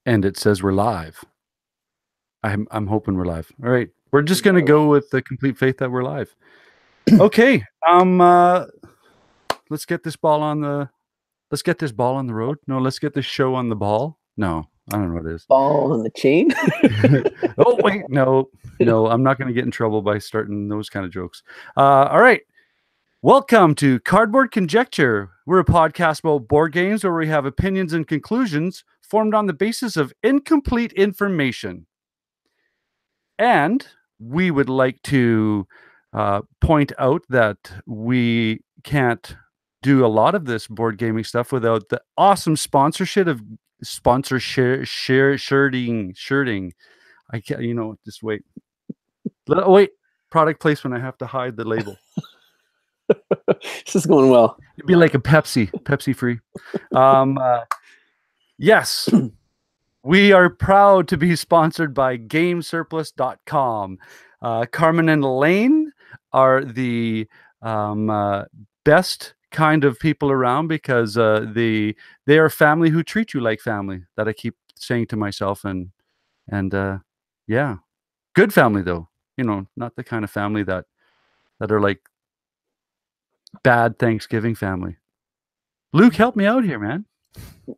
And it says we're live. I'm hoping we're live. All right. We're just gonna go with the complete faith that we're live. Okay. Let's get this ball on the road. No, let's get this show on the ball. No, I don't know what it is. Ball on the chain. Oh wait, no, I'm not gonna get in trouble by starting those kind of jokes. All right. Welcome to Cardboard Conjecture. We're a podcast about board games where we have opinions and conclusions formed on the basis of incomplete information. And we would like to point out that we can't do a lot of this board gaming stuff without the awesome sponsorship of shirting. I can't, just wait. Wait, product placement. I have to hide the label. This is going well. It'd be like a Pepsi free. Yes. We are proud to be sponsored by GameSurplus.com. Carmen and Elaine are the best kind of people around because they are family who treat you like family. That I keep saying to myself, and yeah, good family though. Not the kind of family that are like bad Thanksgiving family. Luke, help me out here, man.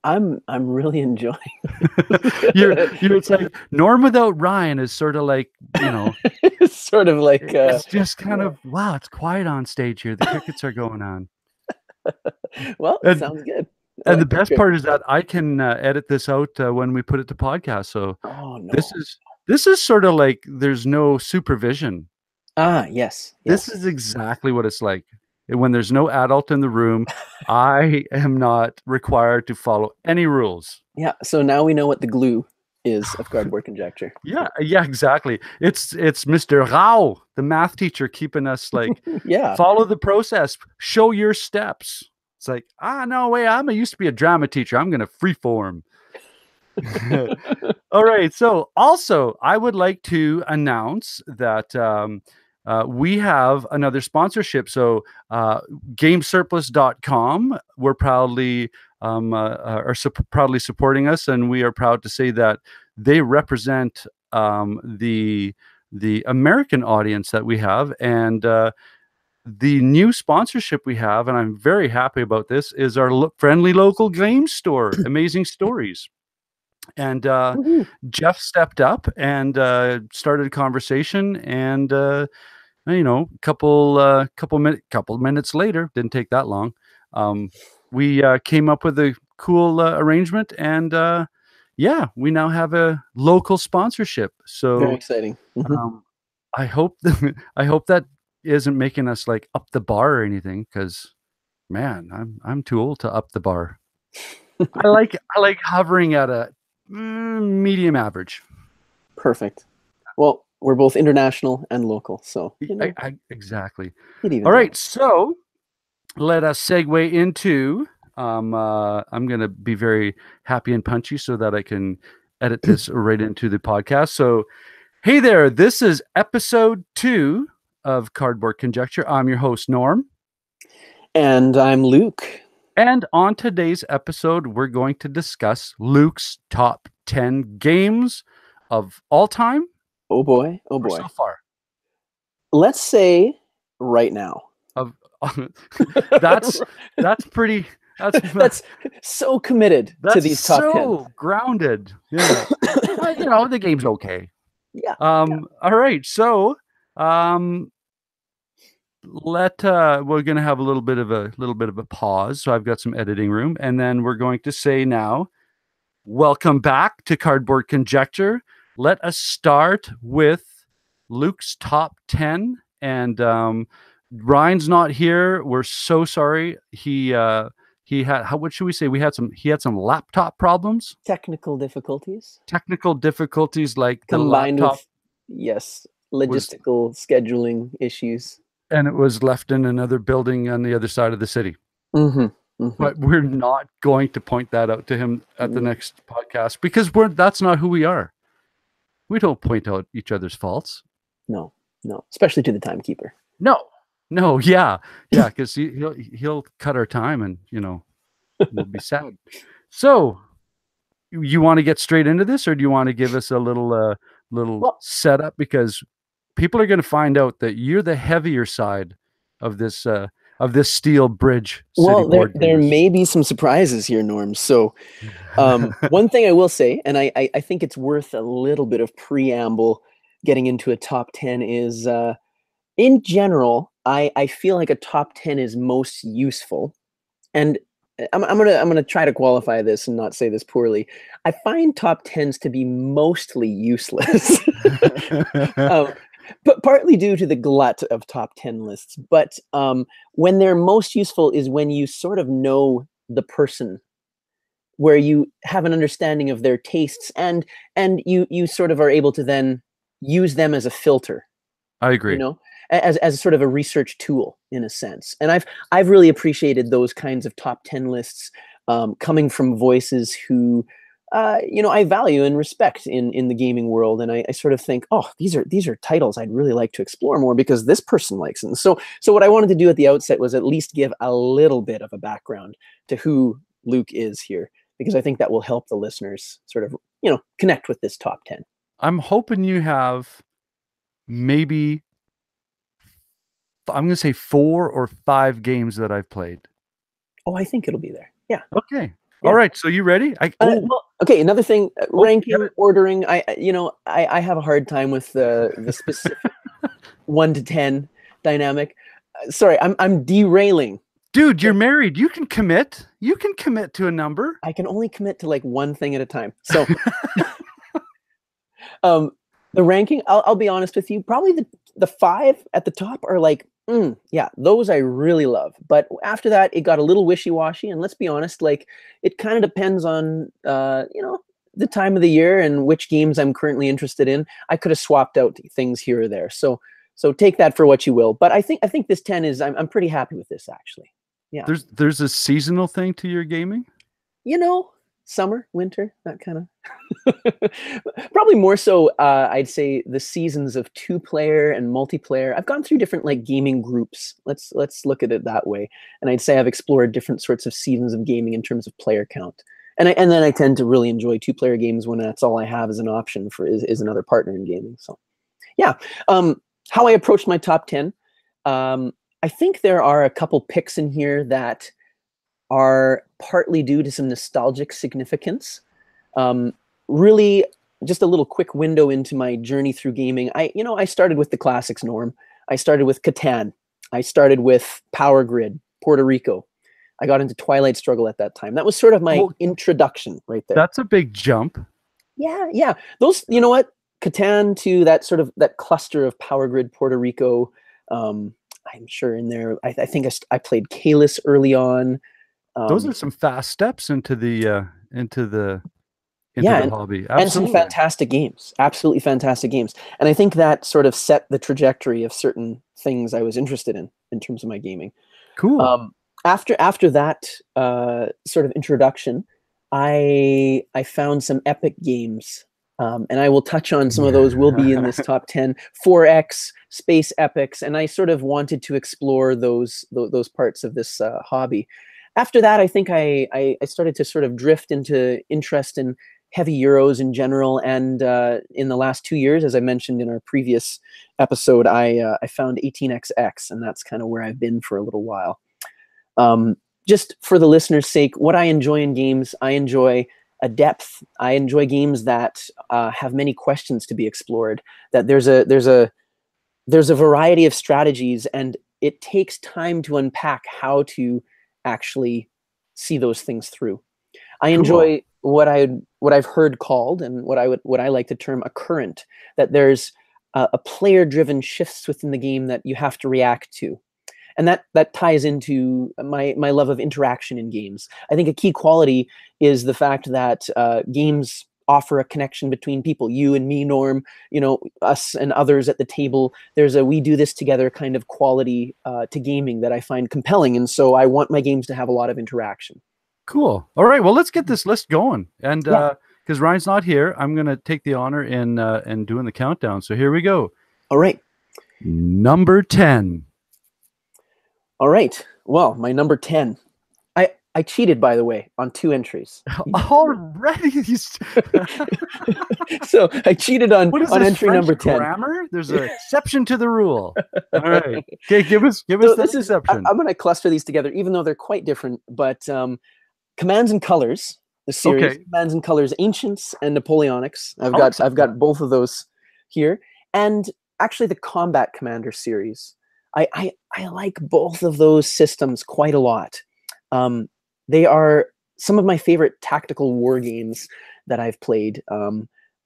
I'm really enjoying. It's like Norm without Ryan is sort of like, It's sort of like it's just kind of wow, it's quiet on stage here. The crickets are going on. Well, it sounds good. And the best part is that I can edit this out when we put it to podcast. So this is sort of like there's no supervision. Yes. This is exactly what it's like. When there's no adult in the room, I am not required to follow any rules. Yeah. So now we know what the glue is of Cardboard Conjecture. Yeah, exactly. It's Mr. Rao, the math teacher, keeping us like, follow the process, show your steps. It's like, no way, I used to be a drama teacher. I'm going to freeform. All right. So also, I would like to announce that we have another sponsorship. So GameSurplus.com, we're proudly proudly supporting us, and we are proud to say that they represent the American audience that we have, and the new sponsorship we have, and I'm very happy about this, is our friendly local game store, Amazing Stories. And Jeff stepped up and started a conversation, and couple minutes later, didn't take that long, we came up with a cool arrangement, and we now have a local sponsorship. So very exciting. I hope that isn't making us like up the bar or anything, because man, I'm too old to up the bar. I like hovering at a medium average. Perfect. Well, we're both international and local, so exactly. All right, so let us segue into. I'm going to be very happy and punchy so that I can edit this right into the podcast. So, hey there, this is episode 2 of Cardboard Conjecture. I'm your host, Norm. And I'm Luke. And on today's episode, we're going to discuss Luke's top 10 games of all time. Oh boy. So far. Let's say right now. That's pretty. That's so committed to these top 10. So grounded. Yeah. The game's okay. Yeah. All right. So we're gonna have a little bit of a pause. So I've got some editing room, and then we're going to say now, welcome back to Cardboard Conjecture. Let us start with Luke's top 10, and Ryan's not here. We're so sorry. He had, what should we say? He had some laptop problems. Technical difficulties like combined the laptop. With, logistical scheduling issues. And it was left in another building on the other side of the city. But we're not going to point that out to him at the next podcast, because that's not who we are. We don't point out each other's faults. No, especially to the timekeeper. No, yeah, because he'll cut our time, and we'll be sad. So you want to get straight into this, or do you want to give us a little Well, setup? Because people are going to find out that you're the heavier side of this Steel Bridge City well, board there games. may be some surprises here, Norm. So, one thing I will say, and I think it's worth a little bit of preamble getting into a top 10 is in general, I feel like a top 10 is most useful. And I'm gonna try to qualify this and not say this poorly. I find top tens to be mostly useless, um, but partly due to the glut of top 10 lists. But when they're most useful is when you sort of know the person, where you have an understanding of their tastes, and you sort of are able to then use them as a filter, I you agree. know, as sort of a research tool in a sense. And I've really appreciated those kinds of top 10 lists coming from voices who I value and respect in the gaming world. And I sort of think, oh, these are titles I'd really like to explore more because this person likes them. So what I wanted to do at the outset was at least give a little bit of a background to who Luke is here, because I think that will help the listeners sort of connect with this top 10. I'm hoping you have maybe, I'm going to say 4 or 5 games that I've played. Oh, I think it'll be there. Yeah. Okay. Yeah. All right. So you ready? Well, okay. Another thing, yeah. ranking, ordering. I have a hard time with the specific 1 to 10 dynamic. Sorry, I'm derailing. Dude, you're married. You can commit. You can commit to a number. I can only commit to like one thing at a time. So, the ranking. I'll be honest with you. Probably the 5 at the top are like, yeah, those I really love. But after that, it got a little wishy-washy. And let's be honest, like it kind of depends on the time of the year and which games I'm currently interested in. I could have swapped out things here or there. So take that for what you will. But I think this 10 is I'm pretty happy with this actually. Yeah. There's a seasonal thing to your gaming? Summer, winter, that kind of. Probably more so, I'd say the seasons of 2-player and multiplayer. I've gone through different like gaming groups. Let's look at it that way. And I'd say I've explored different sorts of seasons of gaming in terms of player count. And then I tend to really enjoy 2-player games when that's all I have as an option for is another partner in gaming. So yeah. How I approached my top 10. I think there are a couple picks in here that are partly due to some nostalgic significance. Really, just a little quick window into my journey through gaming. I started with the classics, Norm. I started with Catan. I started with Power Grid, Puerto Rico. I got into Twilight Struggle at that time. That was sort of my introduction right there. That's a big jump. Yeah. Those, you know what? Catan to that cluster of Power Grid, Puerto Rico. I'm sure in there. I think I played Kalis early on. Those are some fast steps into the hobby. Absolutely. And some fantastic games. Absolutely fantastic games. And I think that sort of set the trajectory of certain things I was interested in terms of my gaming. Cool. After that sort of introduction, I found some epic games. And I will touch on some of those will be in this top 10. 4X, Space Epics, and I sort of wanted to explore those parts of this hobby. After that, I think I started to sort of drift into interest in heavy Euros in general. And in the last 2 years, as I mentioned in our previous episode, I found 18xx, and that's kind of where I've been for a little while. Just for the listener's sake, what I enjoy in games, I enjoy a depth. I enjoy games that have many questions to be explored, that there's a variety of strategies, and it takes time to unpack how to actually see those things through. I enjoy what I've heard called, and what I like to term a current, that there's a player-driven shifts within the game that you have to react to. And that ties into my love of interaction in games. I think a key quality is the fact that games offer a connection between people, you and me, Norm, us and others at the table. There's a we do this together kind of quality to gaming that I find compelling. And so I want my games to have a lot of interaction. Cool. All right. Well, let's get this list going. And because Ryan's not here, I'm going to take the honor in doing the countdown. So here we go. All right. Number 10. All right. Well, my number 10. I cheated, by the way, on 2 entries. Already, So I cheated on what is on this, entry French number 10. grammar? There's an exception to the rule. All right. Okay, give us So that this is exception. I'm going to cluster these together, even though they're quite different. But Commands and Colors, the series, Okay. Commands and Colors, Ancients and Napoleonics. I'll accept I've got both of those here, and actually the Combat Commander series. I like both of those systems quite a lot. They are some of my favorite tactical war games that I've played.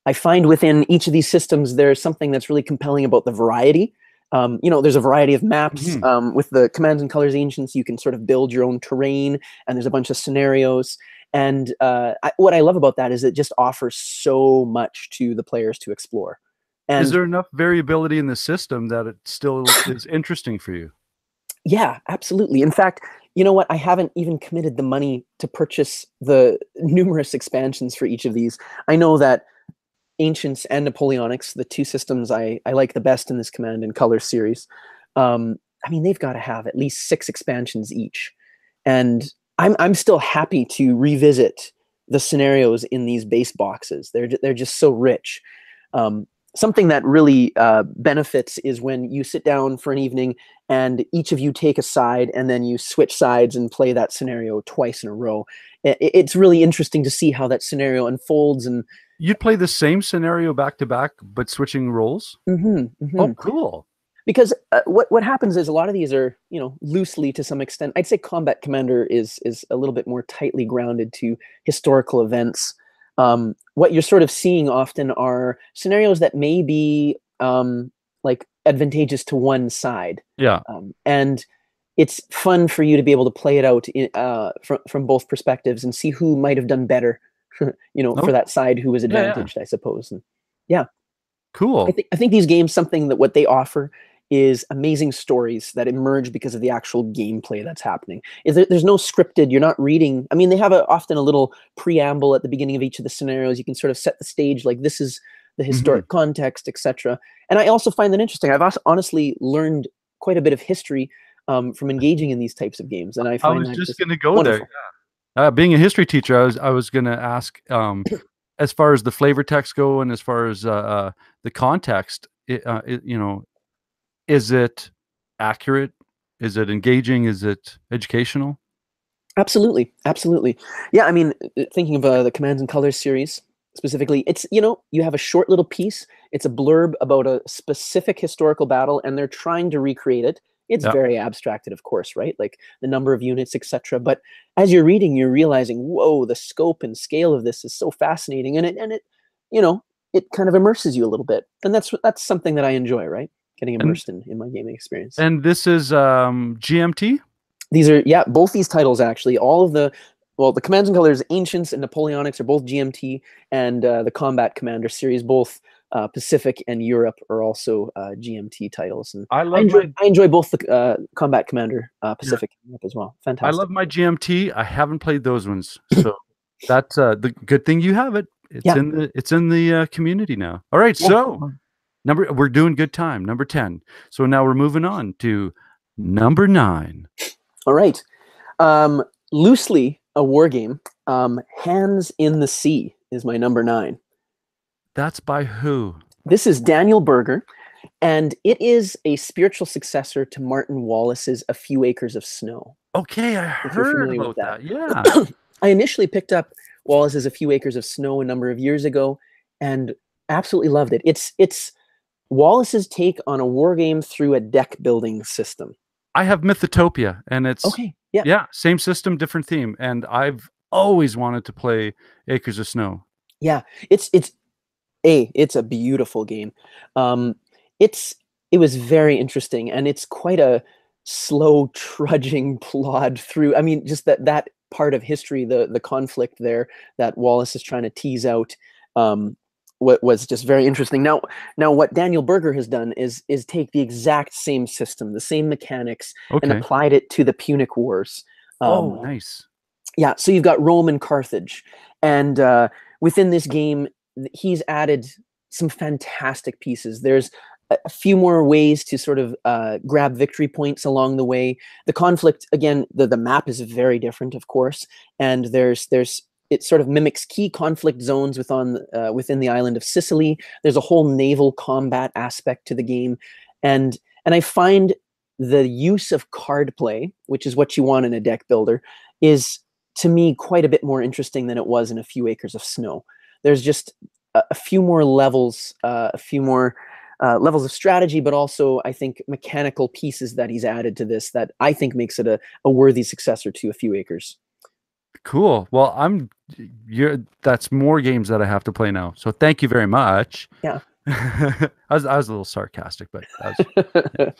I find within each of these systems there's something that's really compelling about the variety. There's a variety of maps. Mhm. With the Commands and Colors Ancients, you can sort of build your own terrain, and there's a bunch of scenarios. And what I love about that is it just offers so much to the players to explore. Is And there enough variability in the system that it still is interesting for you? yeah, absolutely. In fact, you know what? I haven't even committed the money to purchase the numerous expansions for each of these. I know that Ancients and Napoleonics, the 2 systems I like the best in this Command and Color series, I mean, they've got to have at least 6 expansions each. And I'm still happy to revisit the scenarios in these base boxes. They're just so rich. Something that really benefits is when you sit down for an evening and each of you take a side and then you switch sides and play that scenario twice in a row. It's really interesting to see how that scenario unfolds. And You'd play the same scenario back to back, but switching roles? Oh, cool. Because what happens is a lot of these are, loosely to some extent. I'd say Combat Commander is a little bit more tightly grounded to historical events. What you're sort of seeing often are scenarios that may be like advantageous to one side. Yeah. And it's fun for you to be able to play it out from both perspectives and see who might have done better, for that side who was advantaged, I suppose. And yeah, Cool. I think these games, something that what they offer is amazing stories that emerge because of the actual gameplay that's happening. There's no scripted. You're not reading. I mean, they have often a little preamble at the beginning of each of the scenarios. You can sort of set the stage, like this is the historic context, etc. And I also find that interesting. I've also honestly learned quite a bit of history from engaging in these types of games, and I I find was that just just going to go wonderful. there. Being a history teacher, I was going to ask, as far as the flavor text go, and as far as the context, is it accurate? Is it engaging? Is it educational? Absolutely, absolutely. Yeah, I mean, thinking of the Commands and Colors series specifically, it's you have a short little piece. It's a blurb about a specific historical battle, and they're trying to recreate it. It's Yeah. very abstracted, of course, right? Like the number of units, etc. But as you're reading, you're realizing, whoa, the scope and scale of this is so fascinating, and you know, it kind of immerses you a little bit, and that's something that I enjoy, right? Getting And immersed in my gaming experience. this is GMT? These are, yeah, both these titles actually. All of the Commands and Colors, Ancients and Napoleonics are both GMT, and the Combat Commander series, both Pacific and Europe, are also GMT titles. And I love my I enjoy both the Combat Commander yeah, Pacific and Europe as well. I Fantastic. love my GMT. I haven't played those ones, so that's the good thing you have it. Yeah. It's in the community now. All right, Yeah. so we're doing good time. Number 10. So now we're moving on to number 9. All right. Loosely a war game. Hands in the Sea is my number 9. That's by who? This is Daniel Berger, and it is a spiritual successor to Martin Wallace's A Few Acres of Snow. Okay, I If you're heard familiar with about that. that. Yeah. I initially picked up Wallace's A Few Acres of Snow a number of years ago and absolutely loved it. It's Wallace's take on a war game through a deck building system. I have Mythotopia, and it's Okay, yeah. yeah, same system, different theme, and I've always wanted to play Acres of Snow. Yeah, it's a beautiful game. It was very interesting, and it's quite a slow, trudging plod through. I mean, just that part of history, the conflict there that Wallace is trying to tease out, what was just very interesting. Now, what Daniel Berger has done is take the exact same system, the same mechanics, and Okay. applied it to the Punic Wars. Oh, nice. Yeah, so you've got Rome and Carthage, and within this game, he's added some fantastic pieces. There's a few more ways to sort of grab victory points along the way. The conflict, again, the map is very different, of course, and it sort of mimics key conflict zones within the island of Sicily. There's a whole naval combat aspect to the game, and I find the use of card play, which is what you want in a deck builder, is to me quite a bit more interesting than it was in A Few Acres of Snow. There's just a few more levels, a few more levels of strategy, but also I think mechanical pieces that he's added to this that I think makes it a worthy successor to A Few Acres. Cool. Well, that's more games that I have to play now. So thank you very much. Yeah. I was a little sarcastic, but that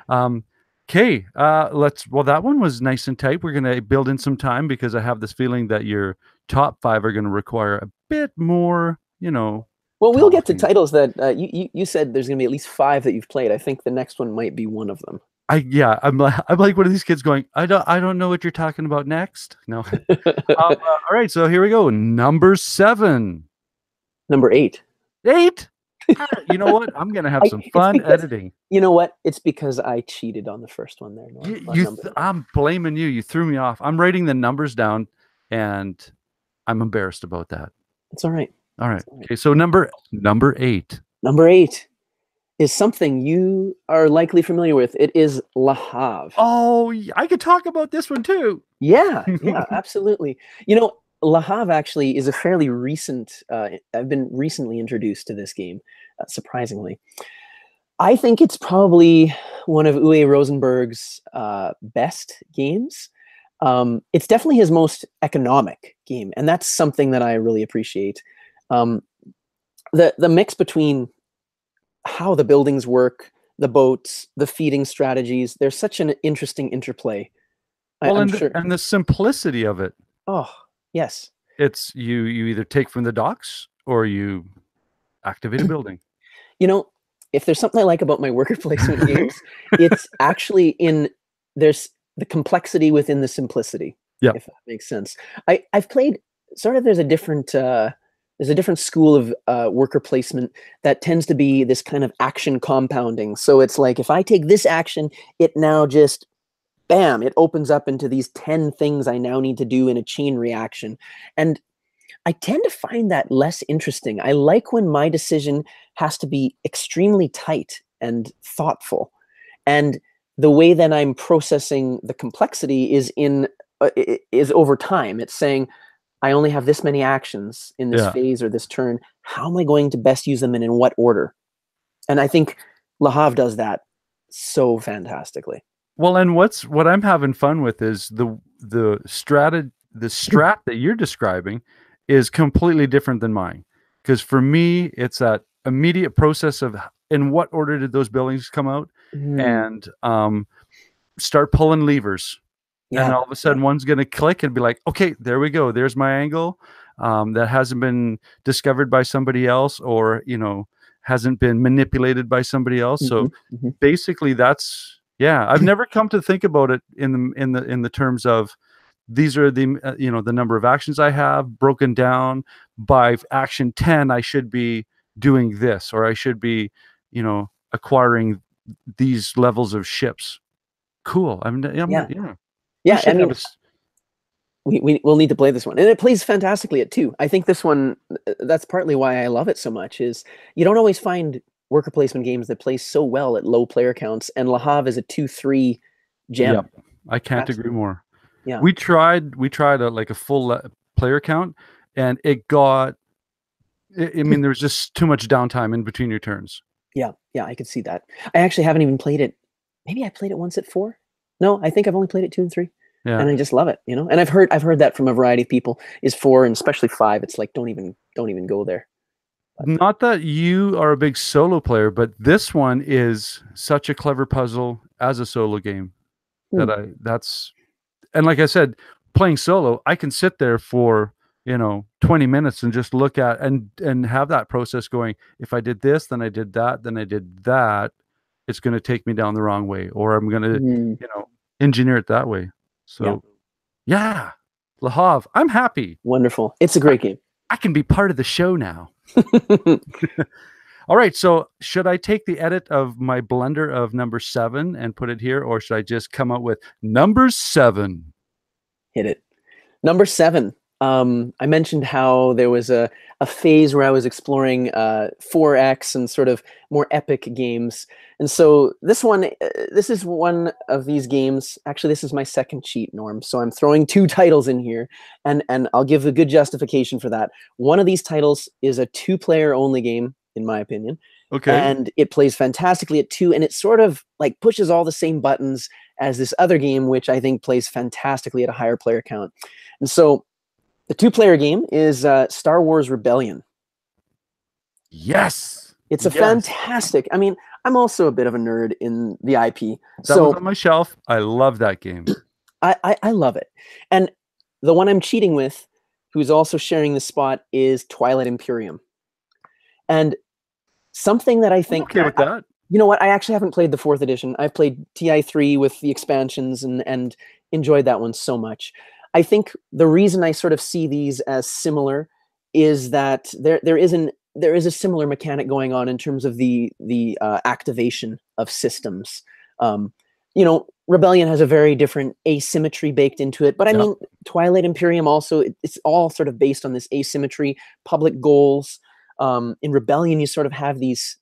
was, okay. Well, that one was nice and tight. We're going to build in some time because I have this feeling that your top 5 are going to require a bit more, Well, we'll get to talking. titles that you said there's going to be at least 5 that you've played. I think the next one might be one of them. I'm like one of these kids going, I don't know what you're talking about next. No. All right, so here we go. Number 7. Number 8. 8. You know what? I'm gonna have some fun editing. You know what? It's because I cheated on the first one there. I'm blaming you. You threw me off. I'm writing the numbers down, and I'm embarrassed about that. It's all right. All right. Okay. So number 8. Number 8 is something you are likely familiar with. It is Le Havre. Oh, I could talk about this one too. Yeah, absolutely. Le Havre actually is a fairly recent, I've been recently introduced to this game, surprisingly. I think it's probably one of Uwe Rosenberg's best games. It's definitely his most economic game, and that's something that I really appreciate. The mix between how the buildings work, the boats, the feeding strategies, there's such an interesting interplay. And the simplicity of it. Oh, yes. It's you either take from the docks or you activate a building. If there's something I like about my worker placement games, it's actually there's the complexity within the simplicity. Yeah. If that makes sense. I've played sort of, there's a different school of worker placement that tends to be this kind of action compounding. So it's like, if I take this action, it now just bam, it opens up into these 10 things I now need to do in a chain reaction. And I tend to find that less interesting. I like when my decision has to be extremely tight and thoughtful. And the way that I'm processing the complexity is over time. It's saying, I only have this many actions in this phase or this turn. How am I going to best use them and in what order? And I think Le Havre does that so fantastically. Well, and what I'm having fun with is the strat that you're describing is completely different than mine. Because for me, it's that immediate process of in what order did those buildings come out, and start pulling levers. Yeah. And all of a sudden one's going to click and be like, okay, there we go. There's my angle that hasn't been discovered by somebody else, or, hasn't been manipulated by somebody else. So basically that's, I've never come to think about it in the terms of these are the, the number of actions I have broken down by action 10. I should be doing this, or I should be, acquiring these levels of ships. Cool. Yeah, I mean, we'll need to play this one. And it plays fantastically at 2. I think this one, that's partly why I love it so much, is you don't always find worker placement games that play so well at low player counts, and Le Havre is a 2-3 gem. Yep. I can't agree more. Yeah. We tried a full player count, and it got, I mean, there was just too much downtime in between your turns. Yeah, I could see that. I actually haven't even played it. Maybe I played it once at 4. No, I think I've only played it 2 and 3. Yeah. And I just love it, And I've heard that from a variety of people, is 4 and especially 5. It's like, don't even go there. But not that you are a big solo player, but this one is such a clever puzzle as a solo game and like I said, playing solo, I can sit there for 20 minutes and just look at and have that process going. If I did this, then I did that, then I did that, it's going to take me down the wrong way, or I'm going to engineer it that way. So Le Havre, I'm happy. Wonderful. It's a great game. I can be part of the show now. All right. So should I take the edit of my blender of number 7 and put it here, or should I just come out with number 7? Hit it. Number 7. I mentioned how there was a phase where I was exploring 4X and sort of more epic games. And so this is one of these games. Actually, this is my second cheat, Norm. So I'm throwing 2 titles in here, and I'll give a good justification for that. One of these titles is a 2-player only game, in my opinion. Okay. And it plays fantastically at 2, and it sort of like pushes all the same buttons as this other game, which I think plays fantastically at a higher player count. And so the 2-player game is Star Wars Rebellion. Yes. It's a fantastic. I mean, I'm also a bit of a nerd in the IP. That was on my shelf. I love that game. I love it. And the one I'm cheating with, who's also sharing the spot, is Twilight Imperium. And something that I think... I'm okay with that. You know what? I actually haven't played the 4th edition. I've played TI3 with the expansions and enjoyed that one so much. I think the reason I sort of see these as similar is that there is a similar mechanic going on in terms of the activation of systems. You know, Rebellion has a very different asymmetry baked into it, but I mean, Twilight Imperium also, it's all sort of based on this asymmetry, public goals. In Rebellion, you sort of have these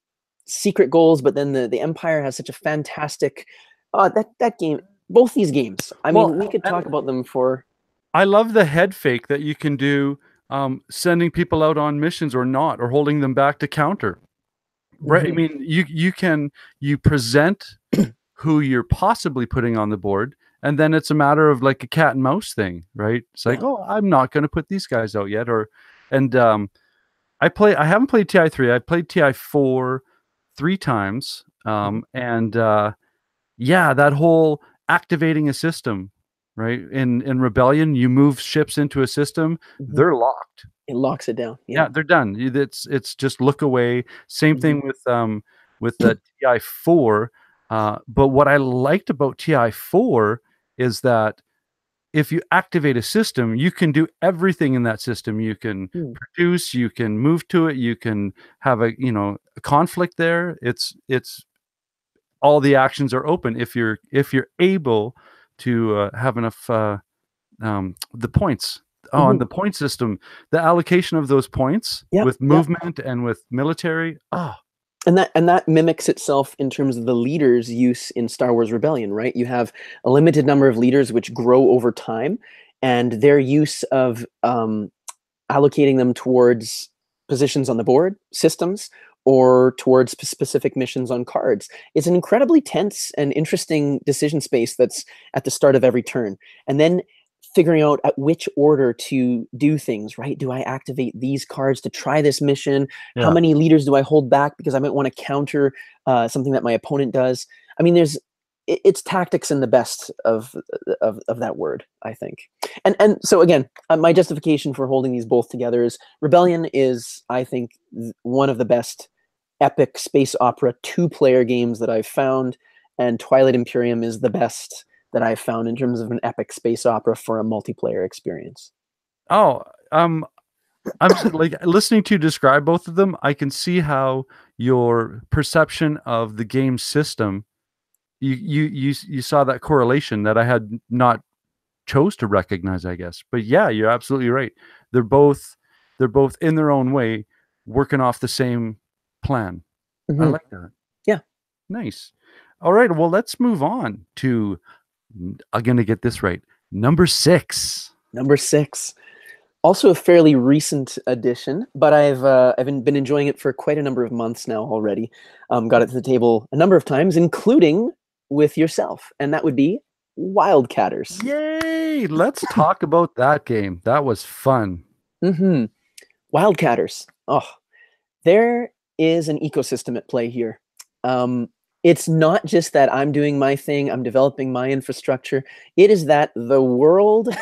secret goals, but then the Empire has such a fantastic that game. Both these games. I mean, we could talk about them for. I love the head fake that you can do, sending people out on missions or not, or holding them back to counter. Right? I mean, you present who you're possibly putting on the board, and then it's a matter of like a cat and mouse thing, right? It's like, oh, I'm not going to put these guys out yet, I haven't played TI3. I played TI4 3 times, that whole activating a system. Right. In Rebellion, you move ships into a system, they're locked. It locks it down. Yeah, they're done. It's just look away. Same thing with the TI4. But what I liked about TI4 is that if you activate a system, you can do everything in that system. You can produce, you can move to it, you can have a conflict there. It's all the actions are open if you're able to have enough the points on the point system, the allocation of those points with movement and with military. And that mimics itself in terms of the leaders' use in Star Wars Rebellion, right? You have a limited number of leaders which grow over time, and their use of allocating them towards positions on the board, systems, or towards specific missions on cards. It's an incredibly tense and interesting decision space that's at the start of every turn. And then figuring out at which order to do things, right? Do I activate these cards to try this mission? How many leaders do I hold back because I might want to counter something that my opponent does? I mean, it's tactics in the best of that word, I think. And so again, my justification for holding these both together is Rebellion is, I think, one of the best epic space opera 2-player games that I've found, and Twilight Imperium is the best that I've found in terms of an epic space opera for a multiplayer experience. I'm like listening to you describe both of them. I can see how your perception of the game system, you saw that correlation that I had not chose to recognize, I guess. But yeah, you're absolutely right. They're both in their own way working off the same plan. I like that. Yeah. Nice. All right. Well, let's move on to, I'm going to get this right, number 6. Number 6. Also a fairly recent addition, but I've been enjoying it for quite a number of months now already. Got it to the table a number of times, including with yourself, and that would be Wildcatters. Yay! Let's talk about that game. That was fun. Wildcatters. Oh, there is an ecosystem at play here. It's not just that I'm doing my thing, I'm developing my infrastructure. It is that the world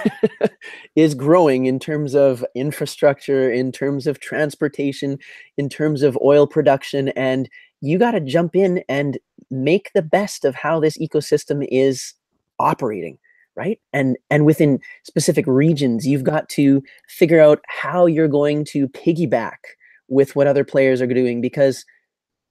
is growing in terms of infrastructure, in terms of transportation, in terms of oil production, and you got to jump in and make the best of how this ecosystem is operating, right? And within specific regions, you've got to figure out how you're going to piggyback with what other players are doing, because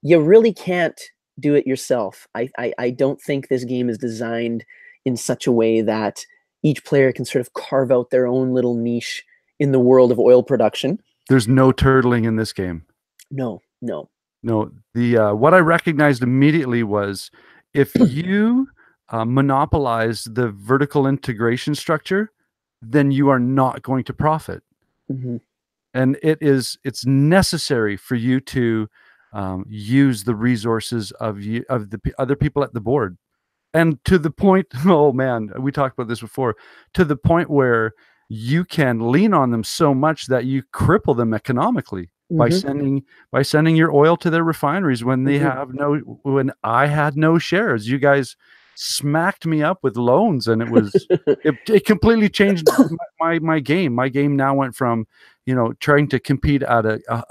you really can't do it yourself. I don't think this game is designed in such a way that each player can sort of carve out their own little niche in the world of oil production. There's no turtling in this game. No, no. No, the what I recognized immediately was if you monopolize the vertical integration structure, then you are not going to profit. Mm-hmm. And it's necessary for you to use the resources of the other people at the board, and to the point, oh man, we talked about this before, to the point where you can lean on them so much that you cripple them economically by sending your oil to their refineries when they have when I had no shares. You guys smacked me up with loans, and it completely changed my game. My game now went from, trying to compete at a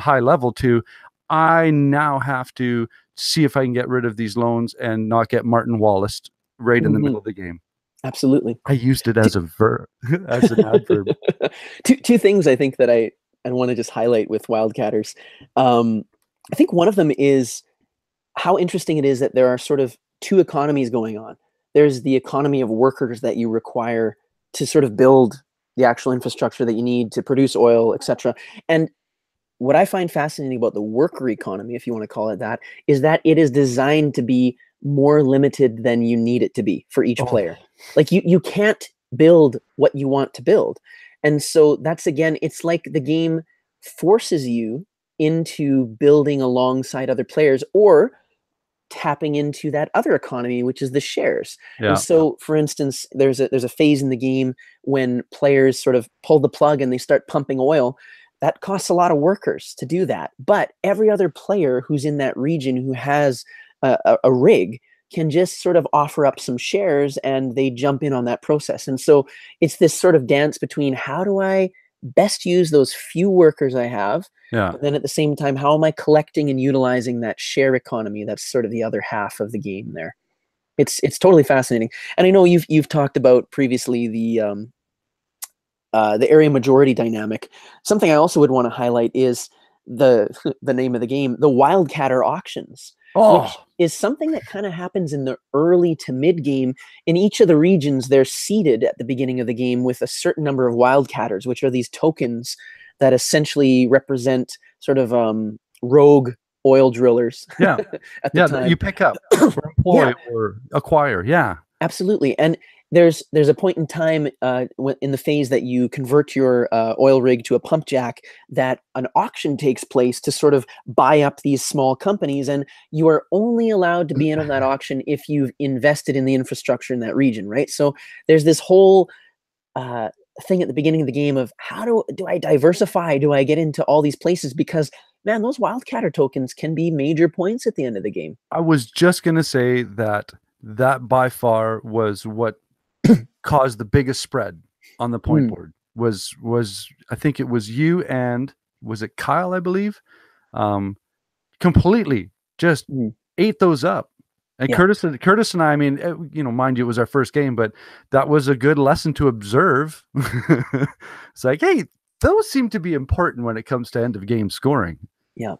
high level to, I now have to see if I can get rid of these loans and not get Martin Wallace right in the middle of the game. Absolutely. I used it as a verb, as an adverb. Two things I think that I want to just highlight with Wildcatters. I think one of them is how interesting it is that there are sort of two economies going on. There's the economy of workers that you require to sort of build the actual infrastructure that you need to produce oil, etc. And what I find fascinating about the worker economy, if you want to call it that, is that it is designed to be more limited than you need it to be for each player. Like you can't build what you want to build. And so that's, again, it's like the game forces you into building alongside other players or tapping into that other economy, which is the shares. And so, for instance, there's a phase in the game when players sort of pull the plug and they start pumping oil. That costs a lot of workers to do that. But every other player who's in that region who has a rig can just sort of offer up some shares, and they jump in on that process. And so it's this sort of dance between, how do I best use those few workers I have? But then at the same time, how am I collecting and utilizing that share economy? That's sort of the other half of the game there. It's totally fascinating. And I know you've talked about previously the area majority dynamic. Something I also would want to highlight is the name of the game, the Wildcatter auctions, which is something that kind of happens in the early to mid game. In each of the regions, they're seeded at the beginning of the game with a certain number of Wildcatters, which are these tokens that essentially represent sort of rogue oil drillers. At the time. That you pick up or employ or acquire. Absolutely. And there's a point in time in the phase that you convert your oil rig to a pump jack, that an auction takes place to sort of buy up these small companies, and you are only allowed to be in on that auction if you've invested in the infrastructure in that region, right? So there's this whole thing at the beginning of the game of, how do I diversify? Do I get into all these places? Because, man, those Wildcatter tokens can be major points at the end of the game. I was just going to say that by far was what caused the biggest spread on the point board. Was I think it was you and was it Kyle, I believe, completely just ate those up. And Curtis and I mean, mind you, it was our first game, but that was a good lesson to observe. It's like, hey, those seem to be important when it comes to end of game scoring. Yeah.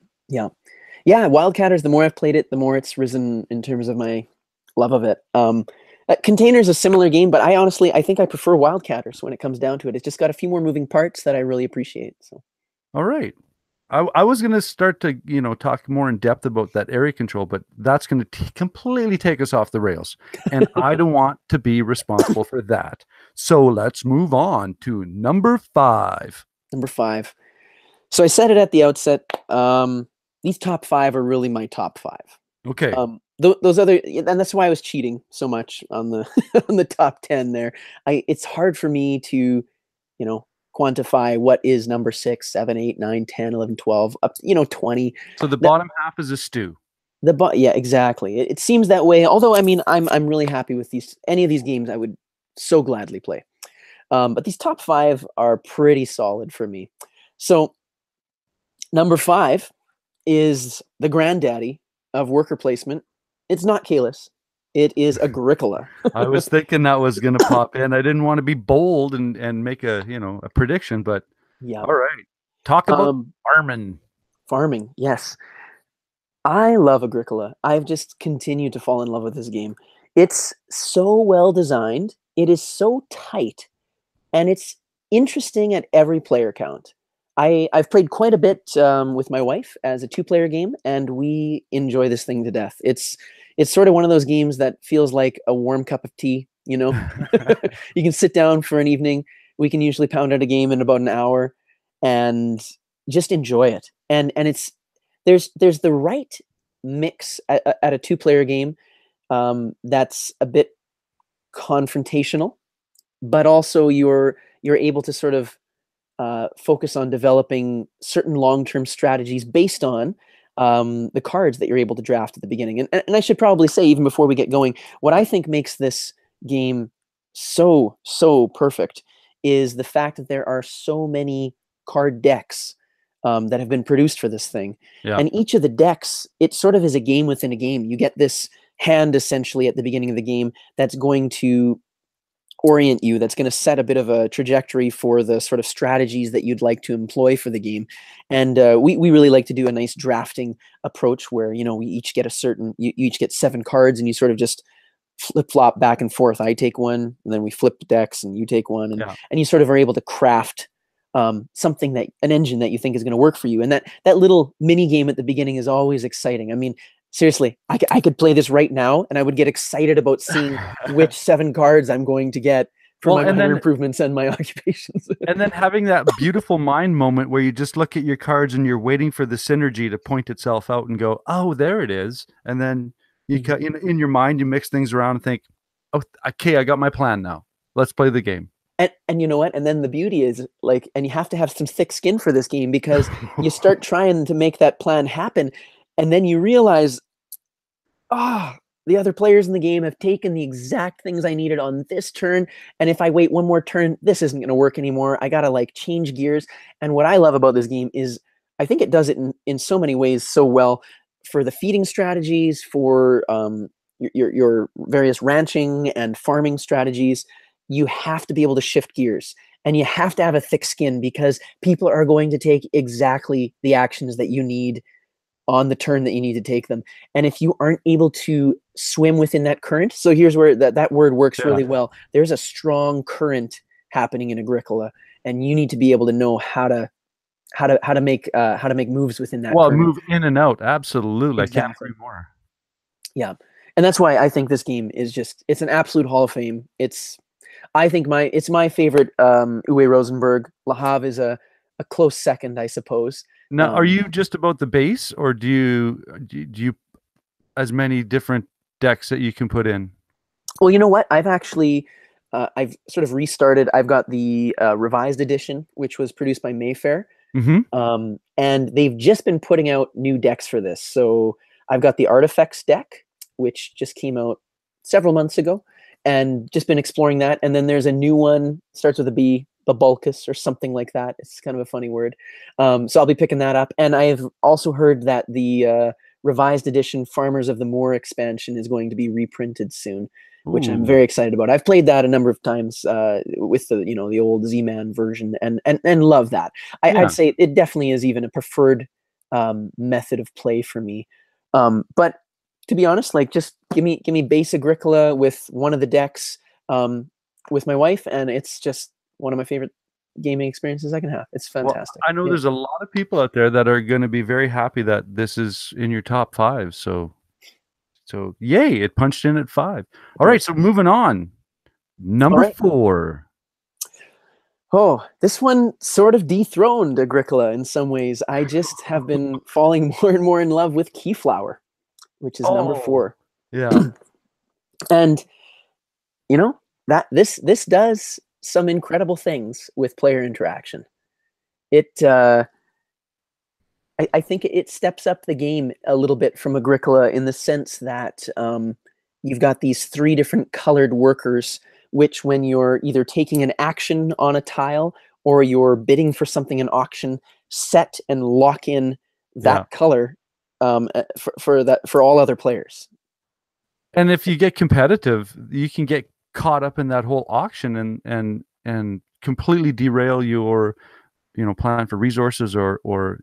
Wildcatters, the more I've played it, the more it's risen in terms of my love of it. Container's a similar game, but I think I prefer Wildcatters when it comes down to it. It's just got a few more moving parts that I really appreciate. So, all right. I was going to start to, talk more in depth about that area control, but that's going to completely take us off the rails. And I don't want to be responsible for that. So let's move on to number 5. Number 5. So I said it at the outset. These top 5 are really my top 5. Okay. Those other, and that's why I was cheating so much on the on the top 10 there. It's hard for me to, quantify what is number 6, 7, 8, 9, 10, 11, 12, up, 20. So the bottom half is a stew. Yeah, exactly. It seems that way. Although, I mean, I'm really happy with any of these games. I would so gladly play. But these top 5 are pretty solid for me. So number 5 is the granddaddy of worker placement. It's not Kalis. It is Agricola. I was thinking that was going to pop in. I didn't want to be bold and make a prediction, but all right. Talk about farming. Farming, yes. I love Agricola. I've just continued to fall in love with this game. It's so well designed. It is so tight, and it's interesting at every player count. I've played quite a bit with my wife as a two-player game, and we enjoy this thing to death. It's sort of one of those games that feels like a warm cup of tea. You know, you can sit down for an evening. We can usually pound out a game in about an hour, and just enjoy it. And it's there's the right mix at a two-player game that's a bit confrontational, but also you're able to sort of focus on developing certain long-term strategies based on the cards that you're able to draft at the beginning. And I should probably say, even before we get going, what I think makes this game so perfect is the fact that there are so many card decks that have been produced for this thing. Yeah. And each of the decks, it sort of is a game within a game. You get this hand essentially at the beginning of the game that's going to orient you, that's going to set a bit of a trajectory for the sort of strategies that you'd like to employ for the game. And we really like to do a nice drafting approach where, you know, we each get a certain, you each get 7 cards and you sort of just flip flop back and forth. I take one and then we flip decks and you take one, and you sort of are able to craft something, that an engine that you think is going to work for you. And that little mini game at the beginning is always exciting. I mean, seriously, I could play this right now and I would get excited about seeing which 7 cards I'm going to get for my minor improvements and my occupations. And then having that beautiful mind moment where you just look at your cards and you're waiting for the synergy to point itself out and go, oh, there it is. And then you cut in your mind, you mix things around and think, oh, okay, I got my plan now. Let's play the game. And you know what? And then the beauty is, like, and you have to have some thick skin for this game, because you start trying to make that plan happen, and then you realize, the other players in the game have taken the exact things I needed on this turn, and if I wait one more turn, this isn't going to work anymore. I got to like change gears. And what I love about this game is I think it does it in so many ways so well, for the feeding strategies, for your various ranching and farming strategies. You have to be able to shift gears, and you have to have a thick skin, because people are going to take exactly the actions that you need on the turn that you need to take them. And if you aren't able to swim within that current, so here's where that word works really well. There's a strong current happening in Agricola, and you need to be able to know how to make moves within that current. Move in and out. Absolutely. Exactly. I can't agree more. Yeah. And that's why I think this game is it's an absolute Hall of Fame. I think it's my favorite. Uwe Rosenberg. Le Havre is a close second, I suppose. Now, are you just about the base, or do you as many different decks that you can put in? Well, you know what? I've actually I've sort of restarted. I've got the revised edition, which was produced by Mayfair, and they've just been putting out new decks for this. So I've got the Artifacts deck, which just came out several months ago, and just been exploring that. And then there's a new one, starts with a B, Babulcus or something like that. It's kind of a funny word. So I'll be picking that up. And I've also heard that the revised edition Farmers of the Moor expansion is going to be reprinted soon, which I'm very excited about. I've played that a number of times with the old Z-Man version, and love that. I'd say it definitely is even a preferred method of play for me. But to be honest, like, just give me base Agricola with one of the decks with my wife, and it's just one of my favorite gaming experiences I can have. It's fantastic. Well, I know there's a lot of people out there that are going to be very happy that this is in your top 5. So yay, it punched in at 5. All right, so moving on. Number 4. Oh, this one sort of dethroned Agricola in some ways. I just have been falling more and more in love with Keyflower, which is number 4. Yeah. And that this does some incredible things with player interaction. I think it steps up the game a little bit from Agricola, in the sense that you've got these 3 different colored workers, which, when you're either taking an action on a tile or you're bidding for something in auction, set and lock in that color for all other players. And if you get competitive, you can get caught up in that whole auction and completely derail your plan for resources or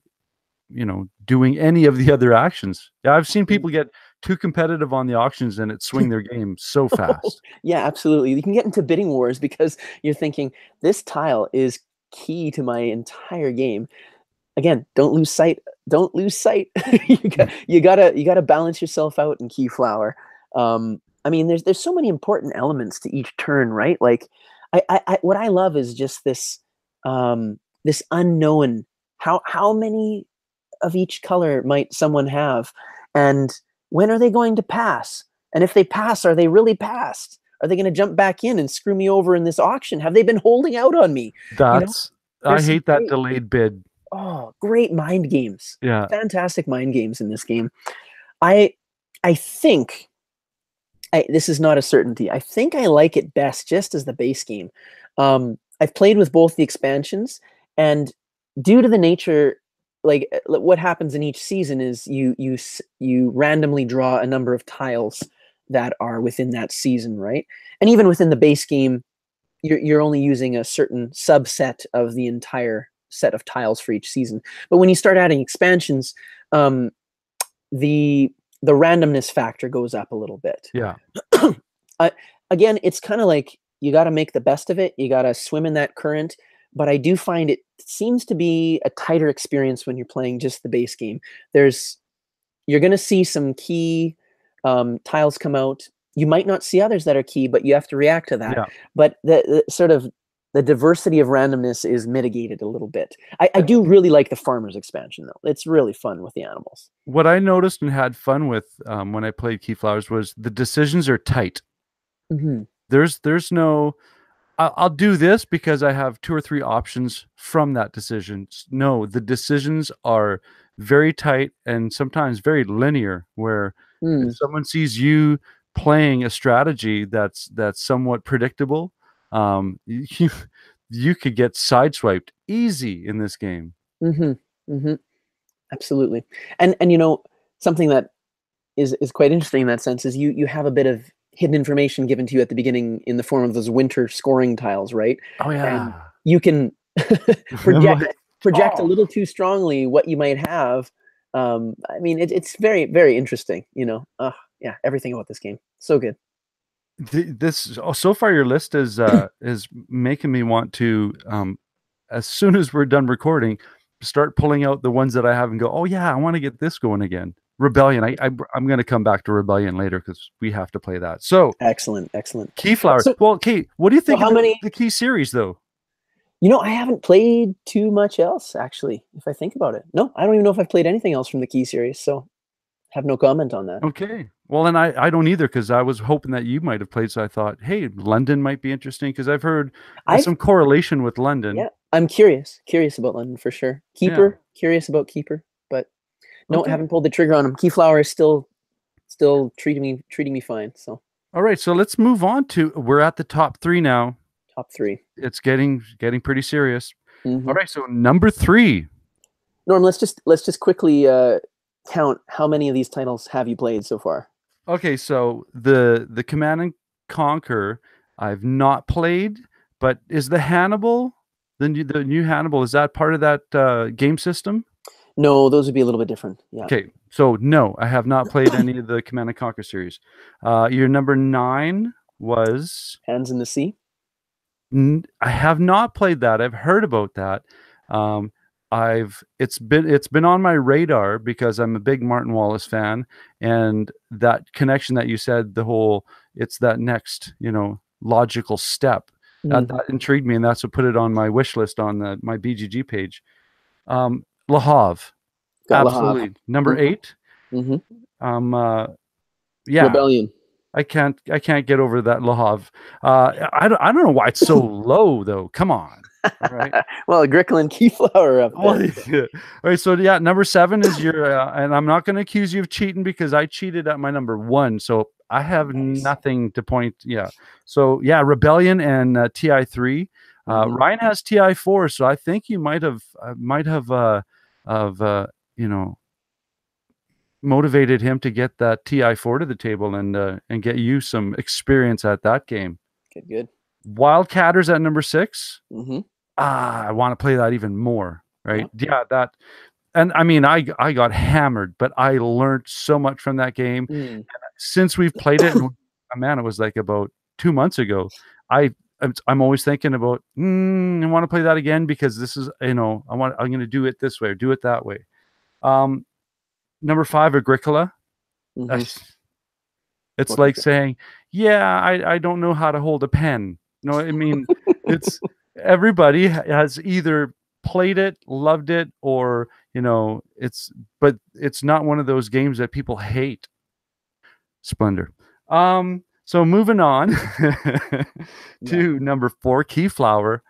doing any of the other actions. Yeah, I've seen people get too competitive on the auctions and it swing their game so fast. Yeah, absolutely. You can get into bidding wars because you're thinking this tile is key to my entire game. Again, don't lose sight. Don't lose sight. you gotta balance yourself out in Keyflower. I mean, there's so many important elements to each turn, right? Like, what I love is just this unknown. How many of each color might someone have, and when are they going to pass? And if they pass, are they really passed? Are they going to jump back in and screw me over in this auction? Have they been holding out on me? I hate that delayed bid. Oh, great mind games. Yeah. Fantastic mind games in this game. I think this is not a certainty. I think I like it best just as the base game. I've played with both the expansions, and due to the nature, like what happens in each season is you randomly draw a number of tiles that are within that season, right? And even within the base game, you're only using a certain subset of the entire set of tiles for each season. But when you start adding expansions, the randomness factor goes up a little bit. Yeah. Again, it's kind of like you got to make the best of it. You got to swim in that current. But I do find it seems to be a tighter experience when you're playing just the base game. You're going to see some key tiles come out. You might not see others that are key, but you have to react to that. Yeah. But the sort of the diversity of randomness is mitigated a little bit. I do really like the Farmers expansion, though. It's really fun with the animals. What I noticed and had fun with when I played Keyflowers was the decisions are tight. Mm-hmm. There's no, I'll do this because I have 2 or 3 options from that decision. No, the decisions are very tight and sometimes very linear, where if someone sees you playing a strategy that's somewhat predictable, you could get sideswiped easy in this game. Mm-hmm. Mm-hmm. Absolutely. And something that is quite interesting in that sense is you have a bit of hidden information given to you at the beginning in the form of those winter scoring tiles, right? Oh yeah. And you can project a little too strongly what you might have. I mean, it's very, very interesting, yeah, everything about this game. So good. So far your list is making me want to, as soon as we're done recording, start pulling out the ones that I have and go, oh yeah, I want to get this going again. Rebellion. I'm going to come back to Rebellion later because we have to play that. So excellent. Keyflower. So, well, Kate, what do you think of the Key series, though? I haven't played too much else, actually, if I think about it. No, I don't even know if I've played anything else from the Key series, so have no comment on that. Okay. Well, and I don't either, because I was hoping that you might have played, so I thought, hey, London might be interesting, because I've heard some correlation with London. Yeah, I'm curious about London for sure. Keeper, curious about Keeper, but no, I haven't pulled the trigger on him. Keyflower is still treating me fine. So all right, so let's move on to, we're at the top 3 now. Top 3. It's getting pretty serious. Mm-hmm. All right, so number 3. Norm, let's just quickly count how many of these titles have you played so far. Okay, so the Command and Conquer I've not played, but is the Hannibal, the new Hannibal, is that part of that game system? No, those would be a little bit different. Yeah. Okay, so no, I have not played any of the Command and Conquer series. Your number 9 was Hands in the Sea. I have not played that. I've heard about that. It's been on my radar because I'm a big Martin Wallace fan, and that connection that you said, it's that next, logical step that intrigued me, and that's what put it on my wish list on my BGG page. Le Havre, absolutely. Le Havre. Number 8. Mm-hmm. Yeah. Rebellion. I can't get over that Le Havre. I don't know why it's so low though. Come on. All right. Well, Agricola and Keyflower up there. Yeah. All right. So yeah, number 7 is your, and I'm not going to accuse you of cheating because I cheated at my number 1. So I have nothing to point. Yeah. So yeah, Rebellion and TI3. Ryan has TI4, so I think you might have motivated him to get that TI4 to the table and get you some experience at that game. Good. Wildcatters at number 6. Mm-hmm. I want to play that even more. Right? Yeah. That, and I mean, I got hammered, but I learned so much from that game. Mm. Since we've played it, and man, it was like about 2 months ago. I'm always thinking about, I want to play that again because this is, I'm going to do it this way or do it that way. Number 5, Agricola. Mm-hmm. It's like saying, yeah, I don't know how to hold a pen. No, I mean, it's everybody has either played it, loved it, or but it's not one of those games that people hate. Splendor. So moving on to number 4, Keyflower.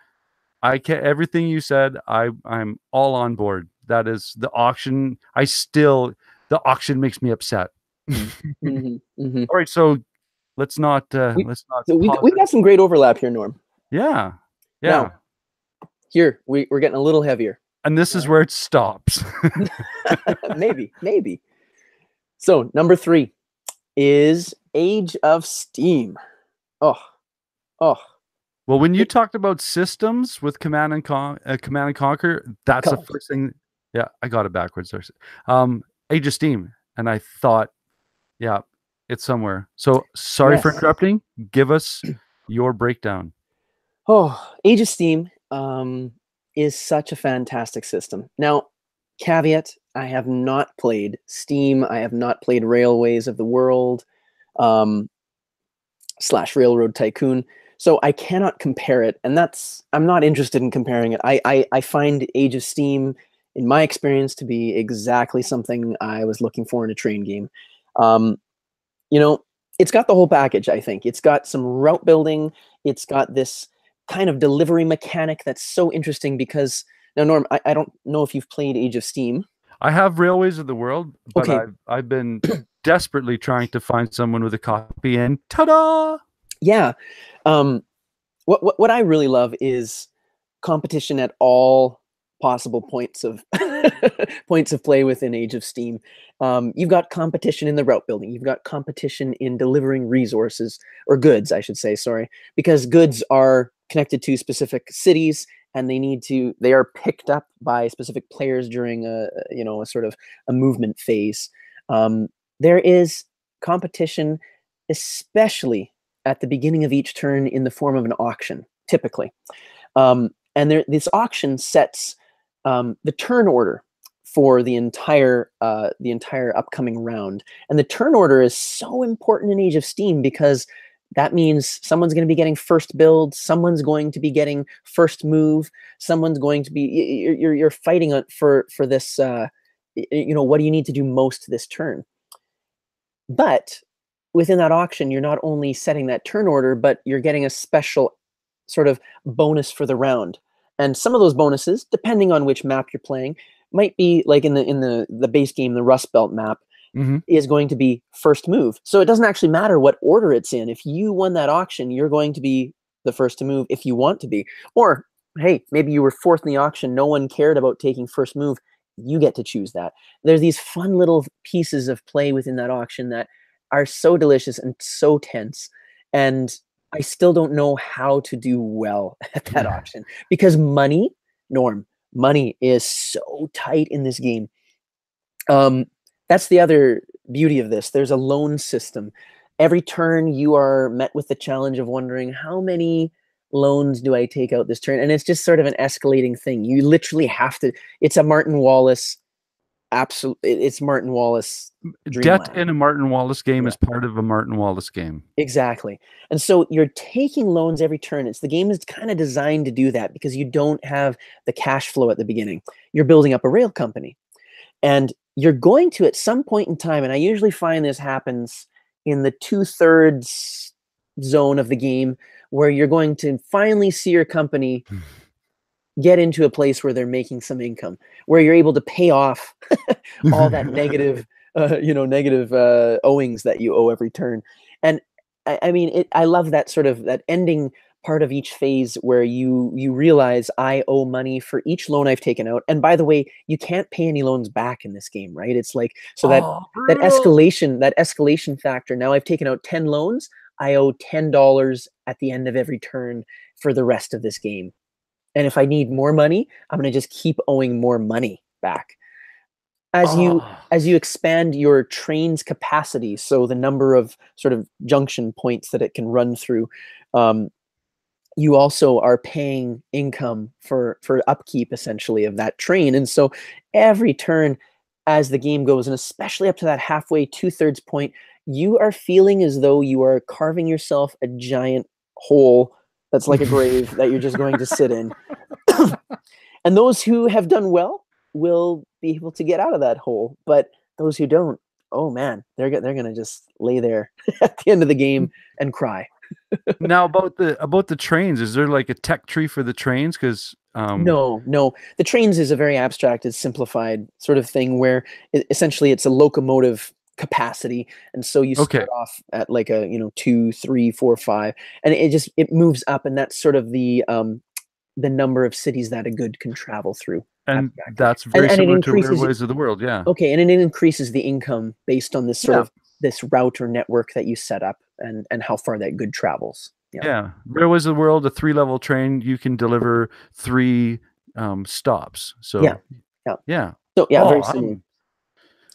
Everything you said, I'm all on board. That is the auction. The auction makes me upset. Mm-hmm. Mm-hmm. All right, so let's not we got some great overlap here, Norm. Yeah. Now, here we're getting a little heavier. And this is where it stops. maybe. So number 3 is Age of Steam. Oh. Well, when you talked about systems with Command and Conquer, that's the first thing. Yeah, I got it backwards. Age of Steam, and I thought, yeah, it's somewhere. So sorry for interrupting. Give us your breakdown. Oh, Age of Steam is such a fantastic system. Now, caveat, I have not played Steam. I have not played Railways of the World / Railroad Tycoon. So I cannot compare it. And I'm not interested in comparing it. I find Age of Steam, in my experience, to be exactly something I was looking for in a train game. It's got the whole package, I think. It's got some route building. It's got this kind of delivery mechanic that's so interesting because, now, Norm, I don't know if you've played Age of Steam. I have Railways of the World, but I've been desperately trying to find someone with a copy, and ta-da! Yeah. What I really love is competition at all possible points of play within Age of Steam. You've got competition in the route building. You've got competition in delivering resources, or goods, I should say, sorry, because goods are connected to specific cities, and they are picked up by specific players during a sort of a movement phase. There is competition, especially at the beginning of each turn, in the form of an auction, typically. And this auction sets the turn order for the entire upcoming round. And the turn order is so important in Age of Steam because that means someone's going to be getting first build, someone's going to be getting first move, someone's going to be you're fighting for this. What do you need to do most this turn? But within that auction, you're not only setting that turn order, but you're getting a special sort of bonus for the round. And some of those bonuses, depending on which map you're playing, might be like in the base game, the Rust Belt map, is going to be first move. So it doesn't actually matter what order it's in. If you won that auction, you're going to be the first to move if you want to be. Or, hey, maybe you were fourth in the auction. No one cared about taking first move. You get to choose that. There's these fun little pieces of play within that auction that are so delicious and so tense. And I still don't know how to do well at that auction because money is so tight in this game. That's the other beauty of this. There's a loan system. Every turn you are met with the challenge of wondering, how many loans do I take out this turn? And it's just sort of an escalating thing. You literally have to, it's a Martin Wallace, it's Martin Wallace dreamland. Debt in a Martin Wallace game is part of a Martin Wallace game. Exactly. And so you're taking loans every turn. The game is kind of designed to do that because you don't have the cash flow at the beginning. You're building up a rail company. And you're going to, at some point in time, and I usually find this happens in the 2/3 zone of the game, where you're going to finally see your company get into a place where they're making some income, where you're able to pay off all that negative owings that you owe every turn. And I mean, I love that sort of that ending part of each phase where you realize I owe money for each loan I've taken out. And by the way, you can't pay any loans back in this game, right? It's like, so that escalation factor. Now I've taken out 10 loans. I owe $10 at the end of every turn for the rest of this game. And if I need more money, I'm going to just keep owing more money back. as you Oh, expand your train's capacity, so the number of sort of junction points that it can run through, um, you also are paying income for upkeep essentially of that train. And so every turn as the game goes, and especially up to that halfway 2/3 point, you are feeling as though you are carving yourself a giant hole that's like a grave that you're just going to sit in. And those who have done well will be able to get out of that hole, but those who don't, oh man, they're gonna just lay there at the end of the game and cry. now about the trains, is there like a tech tree for the trains? Because No, no. The trains is a very abstracted, simplified sort of thing where essentially it's a locomotive capacity, and so you okay, start off at like a 2, 3, 4, 5, and it moves up, and that's sort of the number of cities that a good can travel through and abstractly, that's and very it similar to Weird increases. Ways of the World. Yeah, Okay, and it increases the income based on this sort yeah, of this route or network that you set up, and how far that good travels. Yeah, yeah. Weird Ways of the World, a 3-level train, you can deliver 3 stops. yeah, So yeah. yeah. So yeah, Oh, very similar.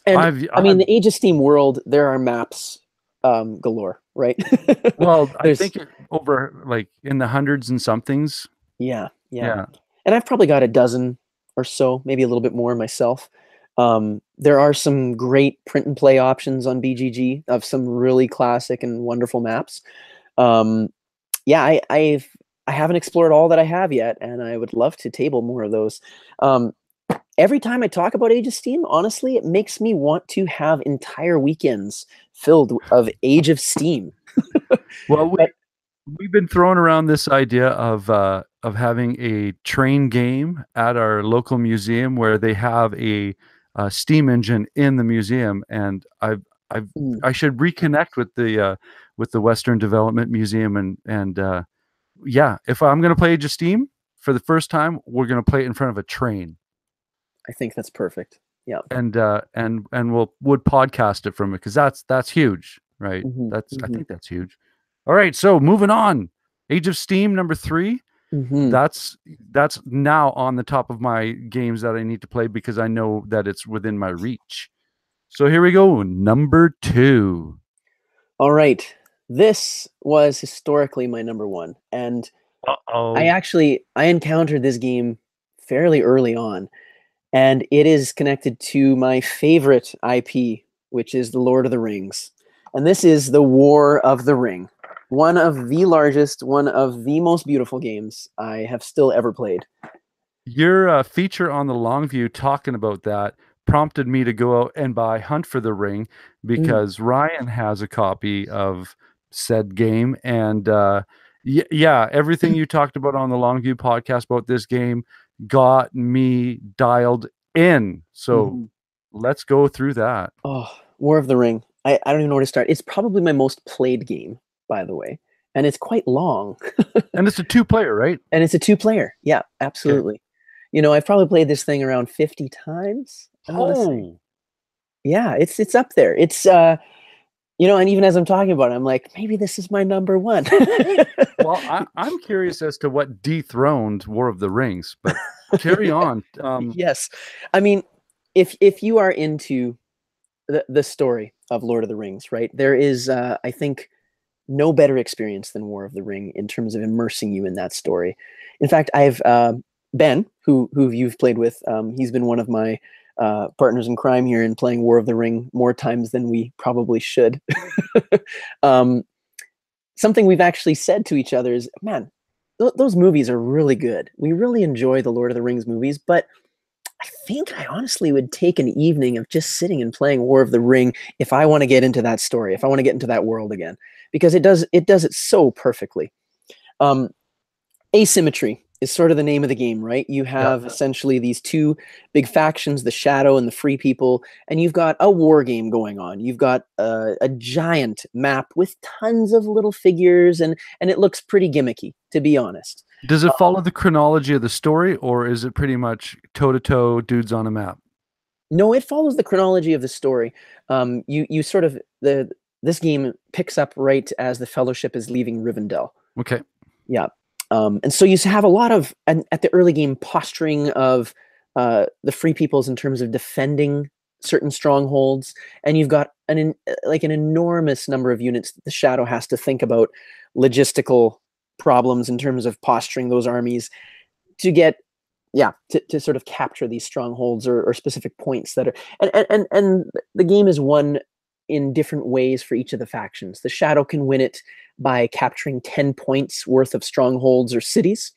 And I mean, I've the Age of Steam world, there are maps galore, right? well, I There's think over like in the hundreds and somethings. yeah, yeah. Yeah. And I've probably got a dozen or so, maybe a little bit more myself. There are some great print and play options on BGG of some really classic and wonderful maps. Um, yeah, I haven't explored all that I have yet, and I would love to table more of those. Um, every time I talk about Age of Steam, honestly, it makes me want to have entire weekends filled of Age of Steam. Well, But we've been throwing around this idea of having a train game at our local museum where they have a steam engine in the museum, and I've mm, I should reconnect with the Western Development Museum and yeah, if I'm gonna play Age of Steam for the first time, we're gonna play it in front of a train, I think that's perfect. Yeah. and we'll would podcast it from it because that's huge, right? Hmm, That's I hmm, think that's huge. All right, so moving on, Age of Steam number 3. hmm. That's now on the top of my games that I need to play because I know that it's within my reach. So here we go, number 2. All right. This was historically my number one, and Uh-oh. I encountered this game fairly early on, and it is connected to my favorite IP, which is The Lord of the Rings. And this is The War of the Ring, one of the largest, one of the most beautiful games I have still ever played. Your feature on the Longview talking about that prompted me to go out and buy Hunt for the Ring Mm, because Ryan has a copy of said game. And yeah, everything you talked about on the Longview podcast about this game got me dialed in. So mhm. let's go through that. Oh, War of the Ring. I don't even know where to start. It's probably my most played game, by the way, and it's quite long. And it's a 2-player, right? And it's a two-player. Yeah, Okay. absolutely. I've probably played this thing around 50 times, I want to say. Oh, Yeah, it's up there. It's and even as I'm talking about it, I'm like, maybe this is my number one. well, I'm curious as to what dethroned War of the Rings, but carry on. Yes. I mean, if you are into the story of Lord of the Rings, right? There is I think no better experience than War of the Ring in terms of immersing you in that story. In fact, I've Ben, who you've played with, he's been one of my partners in crime here in playing War of the Ring more times than we probably should. um, something we've actually said to each other is, man, those movies are really good. We really enjoy the Lord of the Rings movies, but I think I honestly would take an evening of just sitting and playing War of the Ring if I want to get into that story, if I want to get into that world again, because it does it so perfectly. Um, asymmetry is sort of the name of the game, right? You Yeah. have essentially these two big factions, the Shadow and the Free People, and you've got a war game going on. You've got a giant map with tons of little figures, and it looks pretty gimmicky, to be honest. Does it follow the chronology of the story, or is it pretty much toe to toe dudes on a map? No, it follows the chronology of the story. You sort of this game picks up right as the Fellowship is leaving Rivendell. Okay. Yeah, and so you have a lot of at the early game posturing of the Free Peoples in terms of defending certain strongholds, and you've got like an enormous number of units that the Shadow has to think about logistical problems in terms of posturing those armies to get to sort of capture these strongholds or specific points that are and the game is won in different ways for each of the factions. The Shadow can win it by capturing 10 points worth of strongholds or cities,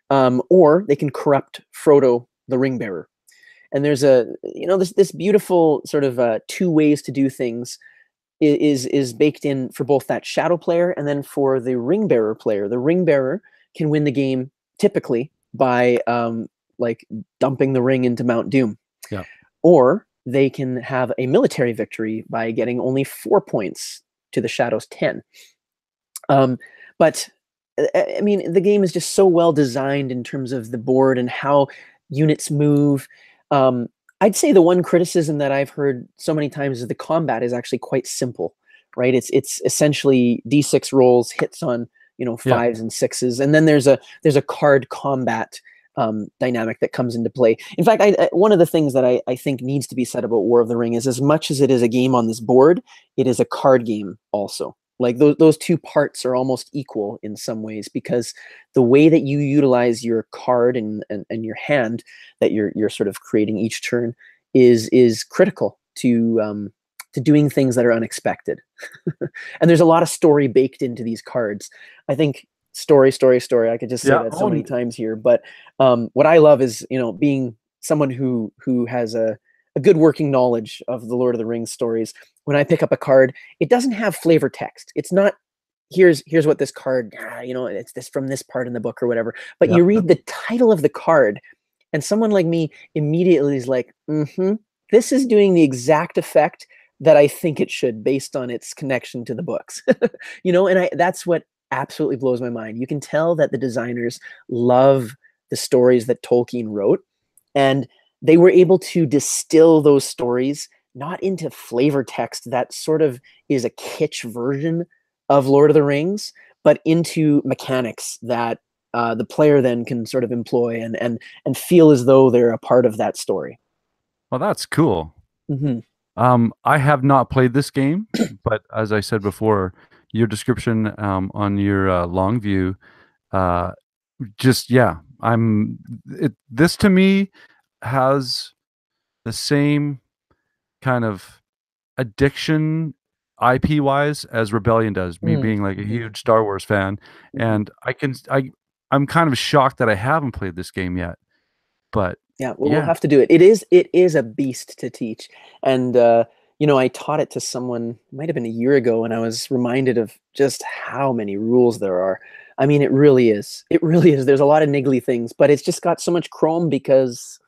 or they can corrupt Frodo the Ring Bearer. And there's this beautiful sort of two ways to do things is baked in for both that Shadow player and then for the Ring Bearer player. The Ring Bearer can win the game typically by like dumping the ring into Mount Doom. Yeah. Or they can have a military victory by getting only 4 points to the Shadow's 10. But I mean, the game is just so well designed in terms of the board and how units move. I'd say the one criticism that I've heard so many times is the combat is actually quite simple, right? It's essentially D6 rolls, hits on fives and sixes, and then there's a card combat dynamic that comes into play. In fact, one of the things that I think needs to be said about War of the Ring is, as much as it is a game on this board, it is a card game also. Like those two parts are almost equal in some ways, because the way that you utilize your card and your hand that you're sort of creating each turn is critical to doing things that are unexpected. And there's a lot of story baked into these cards. I think story. I could just say that so many times here, but what I love is being someone who has a good working knowledge of the Lord of the Rings stories. When I pick up a card, it doesn't have flavor text. It's not here's what this card, it's this from this part in the book or whatever. But you read the title of the card, and someone like me immediately is like, this is doing the exact effect that I think it should based on its connection to the books. And that's what absolutely blows my mind. You can tell that the designers love the stories that Tolkien wrote, and they were able to distill those stories not into flavor text that sort of is a kitsch version of Lord of the Rings, but into mechanics that the player then can sort of employ and feel as though they're a part of that story. Well, that's cool. I have not played this game, but as I said before, your description on your long view, this to me has the same kind of addiction IP wise as Rebellion does, me being like a huge Star Wars fan. And I'm kind of shocked that I haven't played this game yet, but we'll have to do it. It is a beast to teach. And I taught it to someone, it might have been a year ago, and I was reminded of just how many rules there are. I mean, it really is. There's a lot of niggly things, but it's just got so much chrome because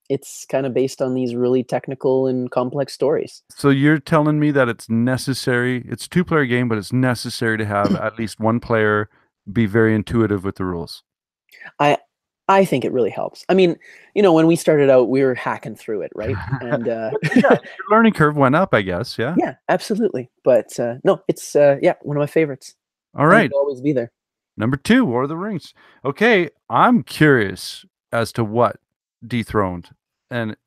it's kind of based on these really technical and complex stories. So you're telling me that it's necessary, it's a 2-player game, but it's necessary to have at least one player be very intuitive with the rules. I think it really helps. I mean, when we started out, we were hacking through it, right? And your learning curve went up, I guess. Yeah. Yeah, absolutely. But no, it's one of my favorites. All right. It'll always be there. Number 2, War of the Rings. Okay, I'm curious as to what dethroned, and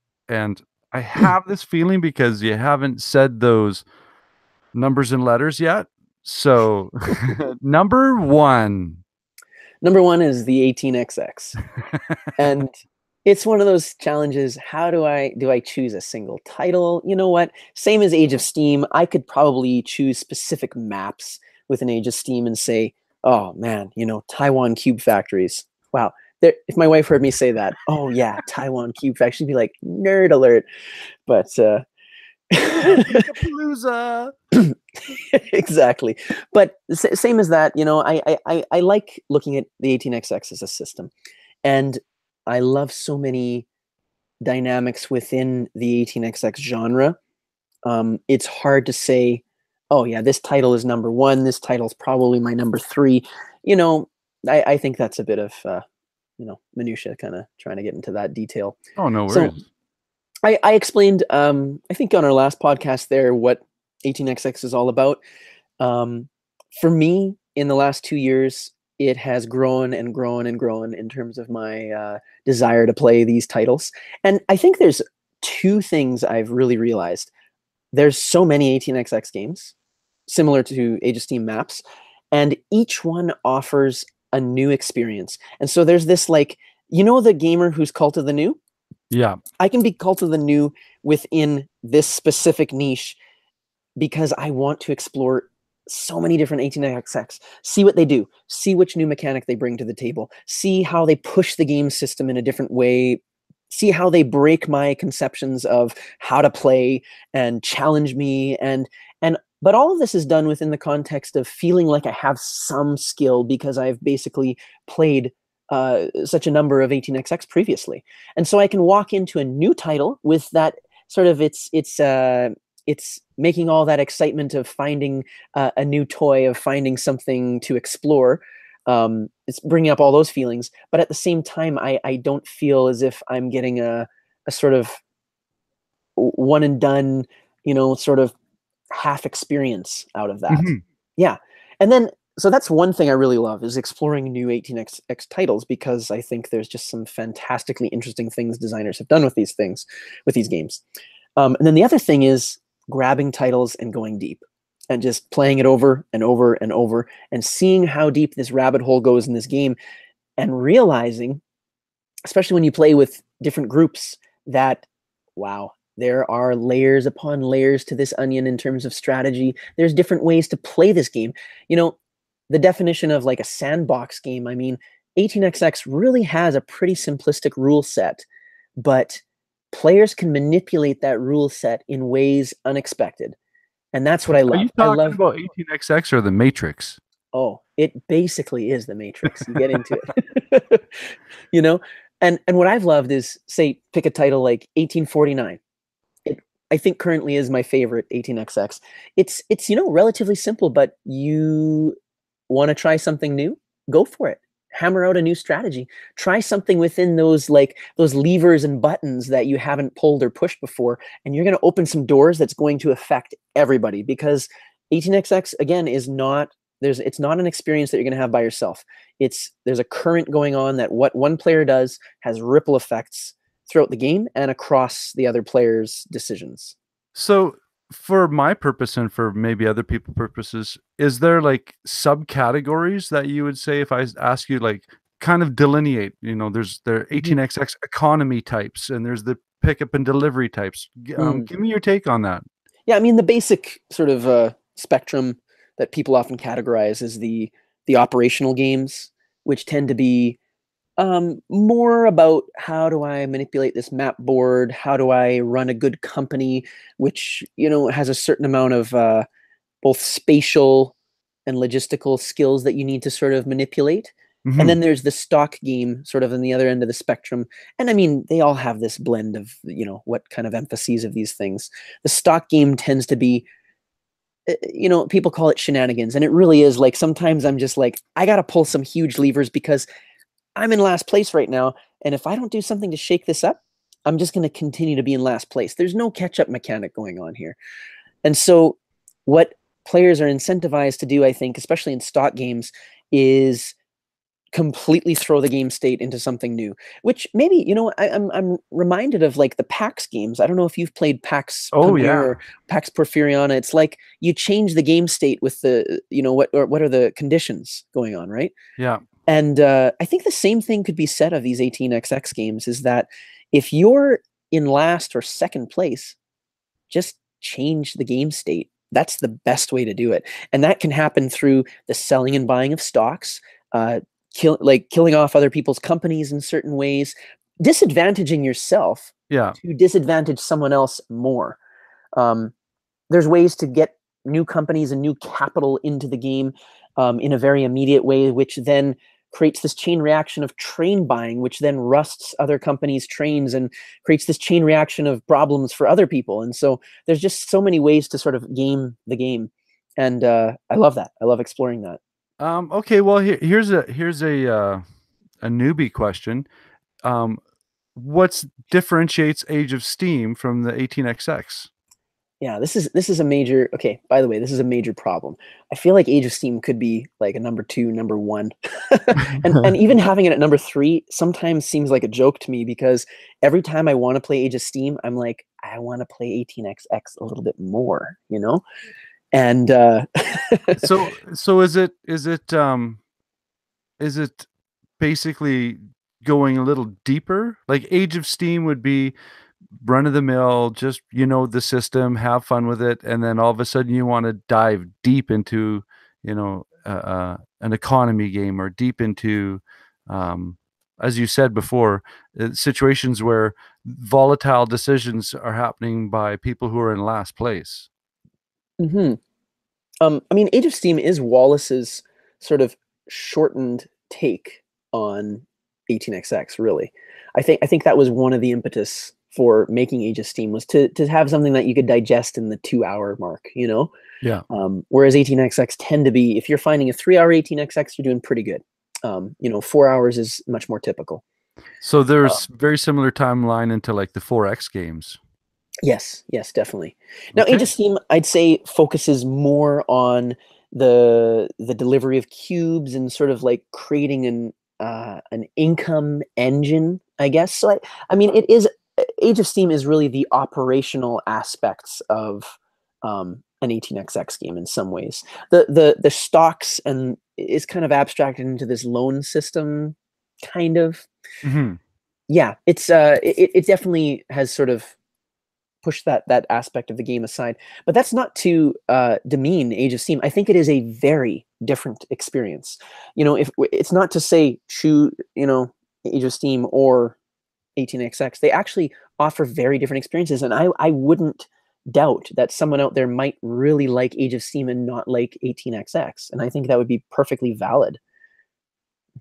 I have this feeling because you haven't said those numbers and letters yet. So number 1. Number 1 is the 18XX. And it's one of those challenges. How do I choose a single title? You know what? Same as Age of Steam, I could probably choose specific maps with an Age of Steam and say, oh man, Taiwan Cube Factories. Wow. If my wife heard me say that, oh yeah, Taiwan Cube Factory, she'd be like, nerd alert. But exactly. But same as that, I like looking at the 18XX as a system, and I love so many dynamics within the 18XX genre. It's hard to say, oh yeah, this title is number 1, this title is probably my number 3. I think that's a bit of minutia, kind of trying to get into that detail. Oh, no worries. So I explained, I think on our last podcast there, what 18XX is all about. For me, in the last 2 years, it has grown and grown and grown in terms of my desire to play these titles. And I think there's two things I've really realized. There's so many 18xx games, similar to Age of Steam maps, and each one offers a new experience. And so there's this, like, the gamer who's Cult of the New? Yeah. I can be Cult of the New within this specific niche because I want to explore so many different 18xx, see what they do, see which new mechanic they bring to the table, see how they push the game system in a different way, see how they break my conceptions of how to play and challenge me. But all of this is done within the context of feeling like I have some skill because I've basically played such a number of 18xx previously. And so I can walk into a new title with that sort of, it's making all that excitement of finding a new toy, of finding something to explore. It's bringing up all those feelings, but at the same time, I don't feel as if I'm getting a sort of one and done, sort of half experience out of that. Mhm. Yeah. And then, so that's one thing I really love, is exploring new 18xx titles, because I think there's just some fantastically interesting things designers have done with these things, with these games. And then the other thing is grabbing titles and going deep and just playing it over and over and over and seeing how deep this rabbit hole goes in this game, and realizing, especially when you play with different groups, that, wow, there are layers upon layers to this onion in terms of strategy. There's different ways to play this game. The definition of like a sandbox game, I mean, 18xx really has a pretty simplistic rule set, but players can manipulate that rule set in ways unexpected. And that's what I Are you love. I talking love, about 18xx or the Matrix? oh, it basically is the Matrix. You get into it. you know? And what I've loved is, say, pick a title like 1849. It, I think, currently is my favorite 18xx. It's relatively simple, but you want to try something new? Go for it. Hammer out a new strategy. Try something within those levers and buttons that you haven't pulled or pushed before, and you're going to open some doors that's going to affect everybody, because 18xx, again, is not it's not an experience that you're going to have by yourself. There's a current going on that what one player does has ripple effects throughout the game and across the other players' decisions. So, for my purpose and for maybe other people purposes, is there like subcategories that you would say, if I ask you, like, kind of delineate, there 18xx economy types and there's the pickup and delivery types. Give me your take on that. Yeah, I mean, the basic sort of spectrum that people often categorize is the operational games, which tend to be more about, how do I manipulate this map board? How do I run a good company, which has a certain amount of both spatial and logistical skills that you need to sort of manipulate. And then there's the stock game, sort of on the other end of the spectrum. And I mean, they all have this blend of what kind of emphases of these things. The stock game tends to be, people call it shenanigans, and it really is. Like, sometimes I'm just like, I got to pull some huge levers because I'm in last place right now, and if I don't do something to shake this up, I'm just going to continue to be in last place. There's no catch-up mechanic going on here. And so what players are incentivized to do, I think, especially in stock games, is completely throw the game state into something new, which maybe, I'm reminded of, like, the PAX games. I don't know if you've played PAX Premier or PAX Porfiriana. It's like you change the game state with the, what are the conditions going on, right? Yeah. And I think the same thing could be said of these 18xx games, is that if you're in last or second place, just change the game state. That's the best way to do it. And that can happen through the selling and buying of stocks, killing off other people's companies in certain ways, disadvantaging yourself to disadvantage someone else more. There's ways to get new companies and new capital into the game in a very immediate way, which then creates this chain reaction of train buying, which then rusts other companies' trains and creates this chain reaction of problems for other people. And so there's just so many ways to sort of game the game. And I love that. I love exploring that. Okay, well, here's a newbie question. What differentiates Age of Steam from the 18xx? Yeah, this is a major. Okay, by the way, this is a major problem. I feel like Age of Steam could be like a number two, number one, and even having it at number three sometimes seems like a joke to me because every time I want to play Age of Steam, I'm like, I want to play 18xx a little bit more, you know? And So is it basically going a little deeper? Like Age of Steam would be run of the mill, just the system, have fun with it, and then all of a sudden you want to dive deep into an economy game or deep into, um, as you said before, situations where volatile decisions are happening by people who are in last place. mhm. I mean, Age of Steam is Wallace's sort of shortened take on 18xx, really. I think that was one of the impetus for making Age of Steam was to have something that you could digest in the 2 hour mark, you know? Yeah. Whereas 18xx tend to be, if you're finding a 3 hour 18xx, you're doing pretty good. 4 hours is much more typical. So Uh, there's very similar timeline into like the 4X games. Yes, yes, definitely. Now, Age Okay. of Steam, I'd say, focuses more on the delivery of cubes and sort of like creating an income engine, I guess. So I mean, it is Age of Steam is really the operational aspects of an 18xx game in some ways. The stocks and is kind of abstracted into this loan system, kind of. Hmm. Yeah, it definitely has sort of push that aspect of the game aside. But that's not to demean Age of Steam. I think it is a very different experience. If it's not to say choose, Age of Steam or 18xx, they actually offer very different experiences, and I wouldn't doubt that someone out there might really like Age of Steam and not like 18xx, and I think that would be perfectly valid.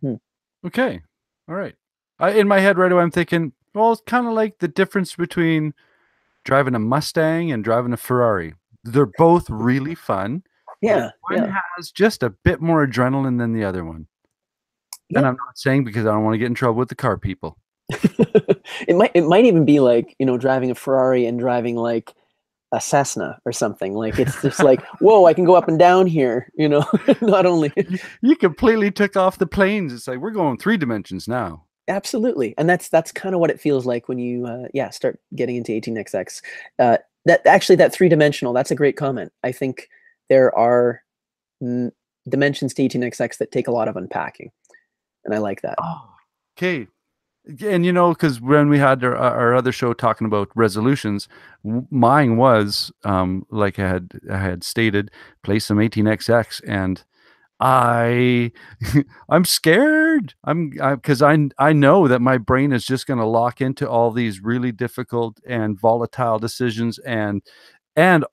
Hmm. Okay. All right. In my head right away, I'm thinking, well, it's kind of like the difference between driving a Mustang and driving a Ferrari. They're both really fun, but Yeah, one yeah, has just a bit more adrenaline than the other one. And yeah. I'm not saying because I don't want to get in trouble with the car people. It might even be like driving a Ferrari and driving like a Cessna or something. Like it's just like, whoa, I can go up and down here, not only You completely took off the planes. It's like we're going 3 dimensions now. absolutely. And that's kind of what it feels like when you yeah, start getting into 18xx. That actually that three-dimensional, that's a great comment. I think there are mm, dimensions to 18xx that take a lot of unpacking, and I like that. Oh, okay. And because when we had our other show talking about resolutions, mine was like I had stated, play some 18xx, and I I'm scared. Because I know that my brain is just going to lock into all these really difficult and volatile decisions, and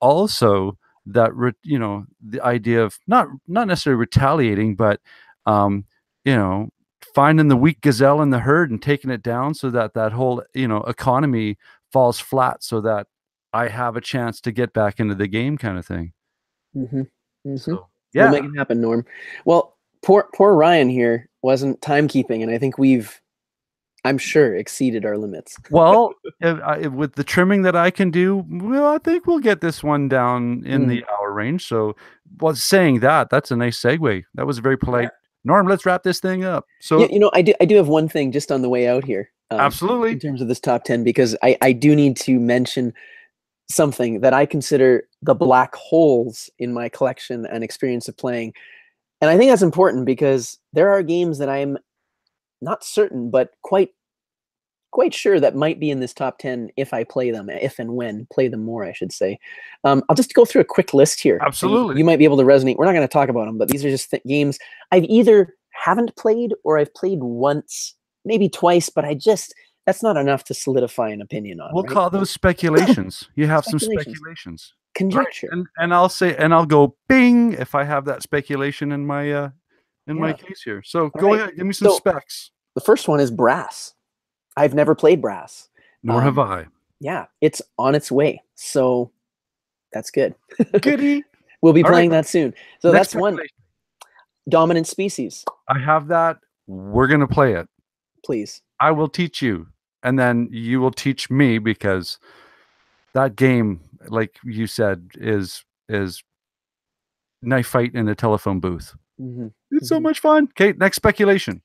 also that the idea of not necessarily retaliating, but um you know finding the weak gazelle in the herd and taking it down so that that whole economy falls flat so that I have a chance to get back into the game kind of thing. Hmm. Hmm. So We'll yeah. make it happen, Norm. Well, poor Ryan here wasn't timekeeping, and I think I'm sure, exceeded our limits. Well, with the trimming that I can do, well, I think we'll get this one down in Mm, the hour range. So, well, saying that, that's a nice segue. That was very yeah. polite. Norm, let's wrap this thing up. You, So, you know, I do have one thing just on the way out here, in absolutely. terms of this top 10, because I do need to mention something that I consider the black holes in my collection and experience of playing. And I think that's important because there are games that I'm not certain, but quite sure that might be in this top 10 if I play them, if and when play them more, I should say. I'll just go through a quick list here, and Absolutely. you might be able to resonate. We're not going to talk about them, but these are just games I've either haven't played or I've played once, maybe twice, but that's not enough to solidify an opinion on, We'll right? call those speculations. You have some Speculations, speculations. Right. conjecture. And I'll say, and I'll go bing if I have that speculation in my Yeah. case here. So All go right. ahead, give me some So specs. the first one is Brass. I've never played Brass. Nor have Um, I. yeah, it's on its way. So that's good. Goody. We'll be All right. playing that soon. So Next that's one. speculation. Dominant Species, I have that. We're gonna play it. please. I will teach you, and then you will teach me because that game. like you said, is knife fight in a telephone booth. Mm-hmm. It's so much fun. Okay, next speculation.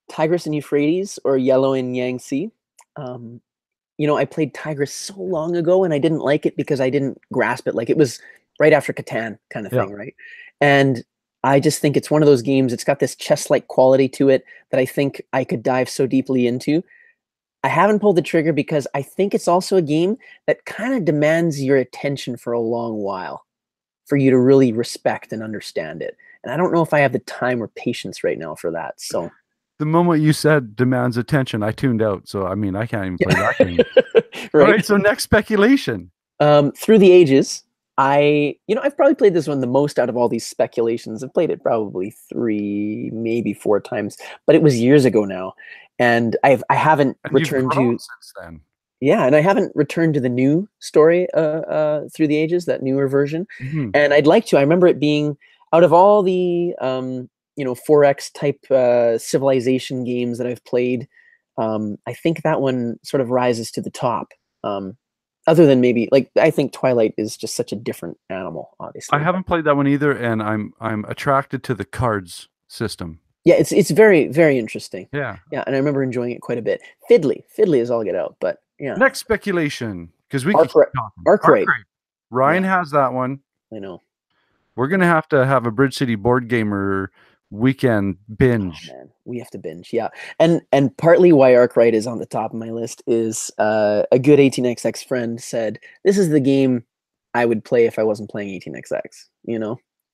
Tigris and Euphrates or Yellow and Yangtze. I played Tigris so long ago and I didn't like it because I didn't grasp it. Like it was right after Catan kind of thing, right? And I just think it's one of those games. It's got this chess-like quality to it that I think I could dive so deeply into. I haven't pulled the trigger because I think it's also a game that kind of demands your attention for a long while for you to really respect and understand it. And I don't know if I have the time or patience right now for that. So the moment you said demands attention, I tuned out. So I mean, I can't even play that game. Right. All right. So next speculation. Through the Ages, I've probably played this one the most out of all these speculations. I've played it probably 3, maybe 4 times, but it was years ago now, and I haven't returned to since then. Yeah, and I haven't returned to the new story Through the Ages, that newer version, Mm-hmm. and I'd like to. I remember it being out of all the 4X type civilization games that I've played. I think that one sort of rises to the top. Other than maybe I think Twilight is just such a different animal, obviously. I haven't played that one either, and I'm attracted to the cards system. Yeah, it's very, very interesting. Yeah. Yeah, and I remember enjoying it quite a bit. Fiddly is all get out, but yeah. Next speculation, because we Arkwright. Ryan has that one. I know. We're gonna have to have a Bridge City Board Gamer weekend binge. Oh, man, we have to binge, yeah. And partly why Arkwright is on the top of my list is a good 18xx friend said this is the game I would play if I wasn't playing 18xx.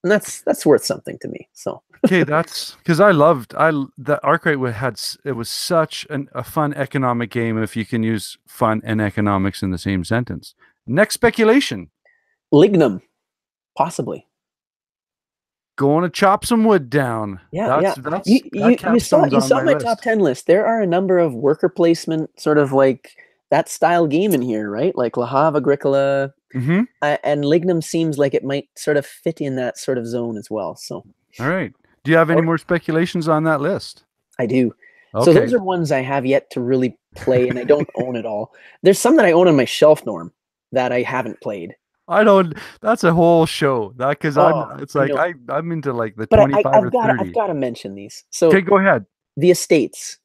And that's worth something to me. So okay, that's because the Arkwright it was such a fun economic game, if you can use fun and economics in the same sentence. Next speculation. Lignum, possibly. Going to chop some wood down. Yeah, you saw my top 10 list. There are a number of worker placement, sort of like that style game in here, right? Like La Havre, Agricola, and Lignum seems like it might sort of fit in that sort of zone as well. So, all right. Do you have any more speculations on that list? I do. Okay. So those are ones I have yet to really play, and I don't own it all. There's some that I own on my shelf, Norm, that I haven't played. I don't. That's a whole show. That because I'm into like the 25 or 30. I've got to mention these. So okay, go ahead. The Estates,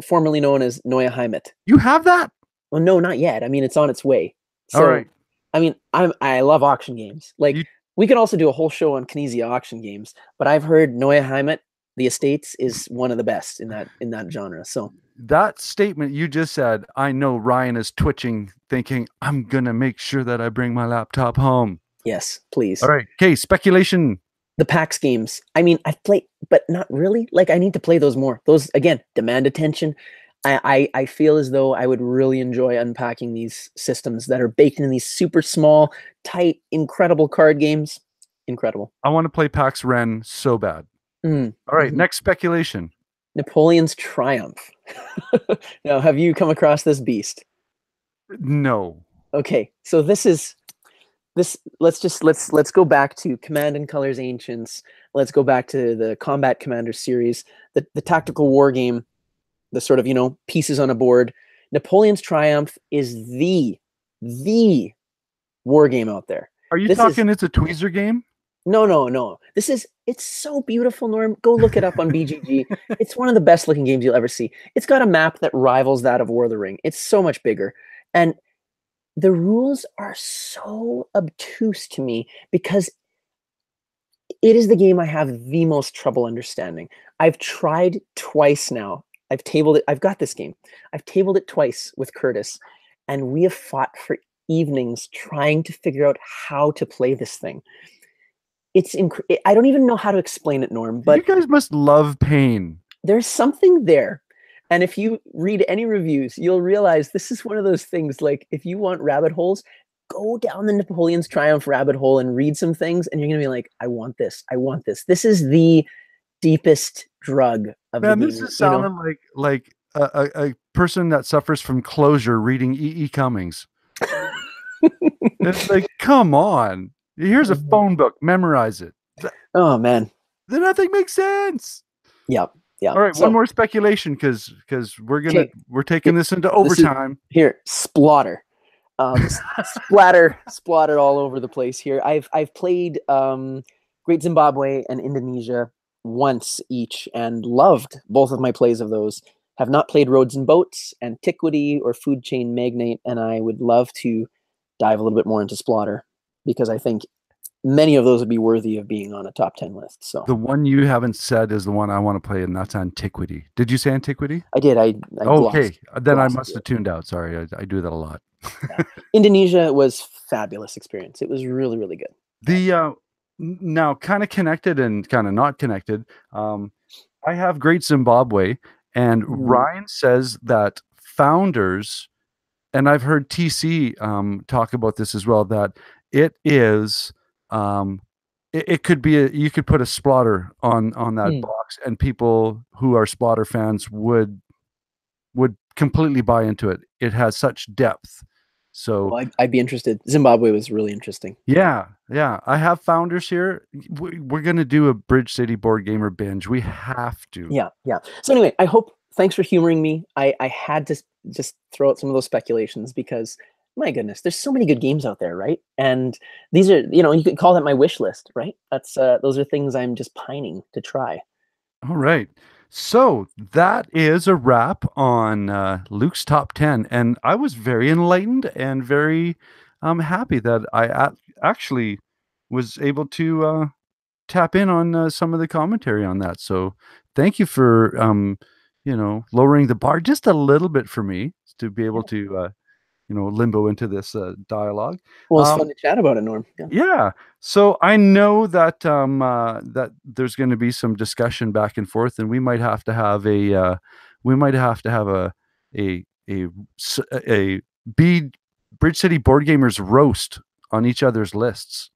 formerly known as Neue Heimat. You have that? Well, no, not yet. I mean, it's on its way. So, all right. I mean, I love auction games. We could also do a whole show on Kinesia auction games, but I've heard Neue Heimat, The Estates, is one of the best in that genre. So that statement you just said, I know Ryan is twitching, thinking, I'm gonna make sure that I bring my laptop home. Yes, please. All right. Okay, speculation. The PAX games. I mean, I've played, but not really. I need to play those more. Those, again, demand attention. I feel as though I would really enjoy unpacking these systems that are baked in these super small, tight, incredible card games. Incredible. I want to play PAX Ren so bad. All right, next speculation. Napoleon's Triumph. Now, have you come across this beast? No. Okay, so let's go back to Command and Colors Ancients. Let's go back to the Combat Commander series, the tactical war game, the sort of, pieces on a board. Napoleon's Triumph is the war game out there. Are you talking it's a tweezer game? No. It's so beautiful, Norm. Go look it up on BGG. It's one of the best looking games you'll ever see. It's got a map that rivals that of War of the Ring. It's so much bigger. And the rules are so obtuse to me because it is the game I have the most trouble understanding. I've tried twice now. I've tabled it. I've got this game. I've tabled it twice with Curtis, and we have fought for evenings trying to figure out how to play this thing. I don't even know how to explain it, Norm, but you guys must love pain. There's something there. And if you read any reviews, you'll realize this is one of those things, like if you want rabbit holes, go down the Napoleon's Triumph rabbit hole and read some things, and you're going to be like, I want this. I want this. This is the deepest drug of the game. This is sounding like a person that suffers from closure reading E.E. Cummings. It's like, come on. Here's a phone book. Memorize it. Oh, man. Then nothing makes sense. Yep. Yeah. All right, one more speculation because we're taking this into overtime. Here, Splotter. Splattered all over the place here. I've played Great Zimbabwe and Indonesia once each and loved both of my plays of those. Have not played Roads and Boats, Antiquity, or Food Chain Magnate, and I would love to dive a little bit more into Splotter because I think many of those would be worthy of being on a top 10 list. So The one you haven't said is the one I want to play, and that's Antiquity. Did you say Antiquity? I did. I Okay, then I glossed must through have it. tuned out. Sorry, I do that a lot. Yeah. Indonesia was fabulous experience. It was really, really good. The now kind of connected and kind of not connected. I have Great Zimbabwe, and Ryan says that Founders, and I've heard TC talk about this as well, that it is it could be you could put a Splotter on that box, and people who are Splotter fans would completely buy into it. It has such depth. So Well, I'd be interested. Zimbabwe was really interesting. yeah, I have Founders here. We're gonna do a Bridge City board gamer binge. We have to. Yeah. So anyway, thanks for humoring me. I had to just throw out some of those speculations because my goodness, there's so many good games out there, right? And these are, you could call that my wish list, right? That's those are things I'm just pining to try. All right. So that is a wrap on Luke's top 10. And I was very enlightened and very happy that I actually was able to tap in on some of the commentary on that. So thank you for, lowering the bar just a little bit for me to be able to, limbo into this dialogue. Well, it's fun to chat about it, Norm. Yeah. So I know that that there's going to be some discussion back and forth, and we might have to have a Bridge City board gamers roast on each other's lists,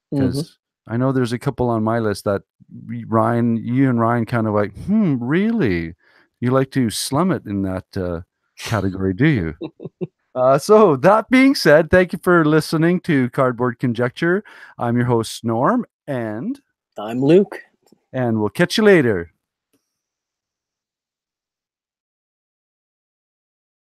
because I know there's a couple on my list that you and Ryan kind of like, really? You like to slum it in that category, do you? So that being said, thank you for listening to Cardboard Conjecture. I'm your host, Norm, and I'm Luke. we'll catch you later.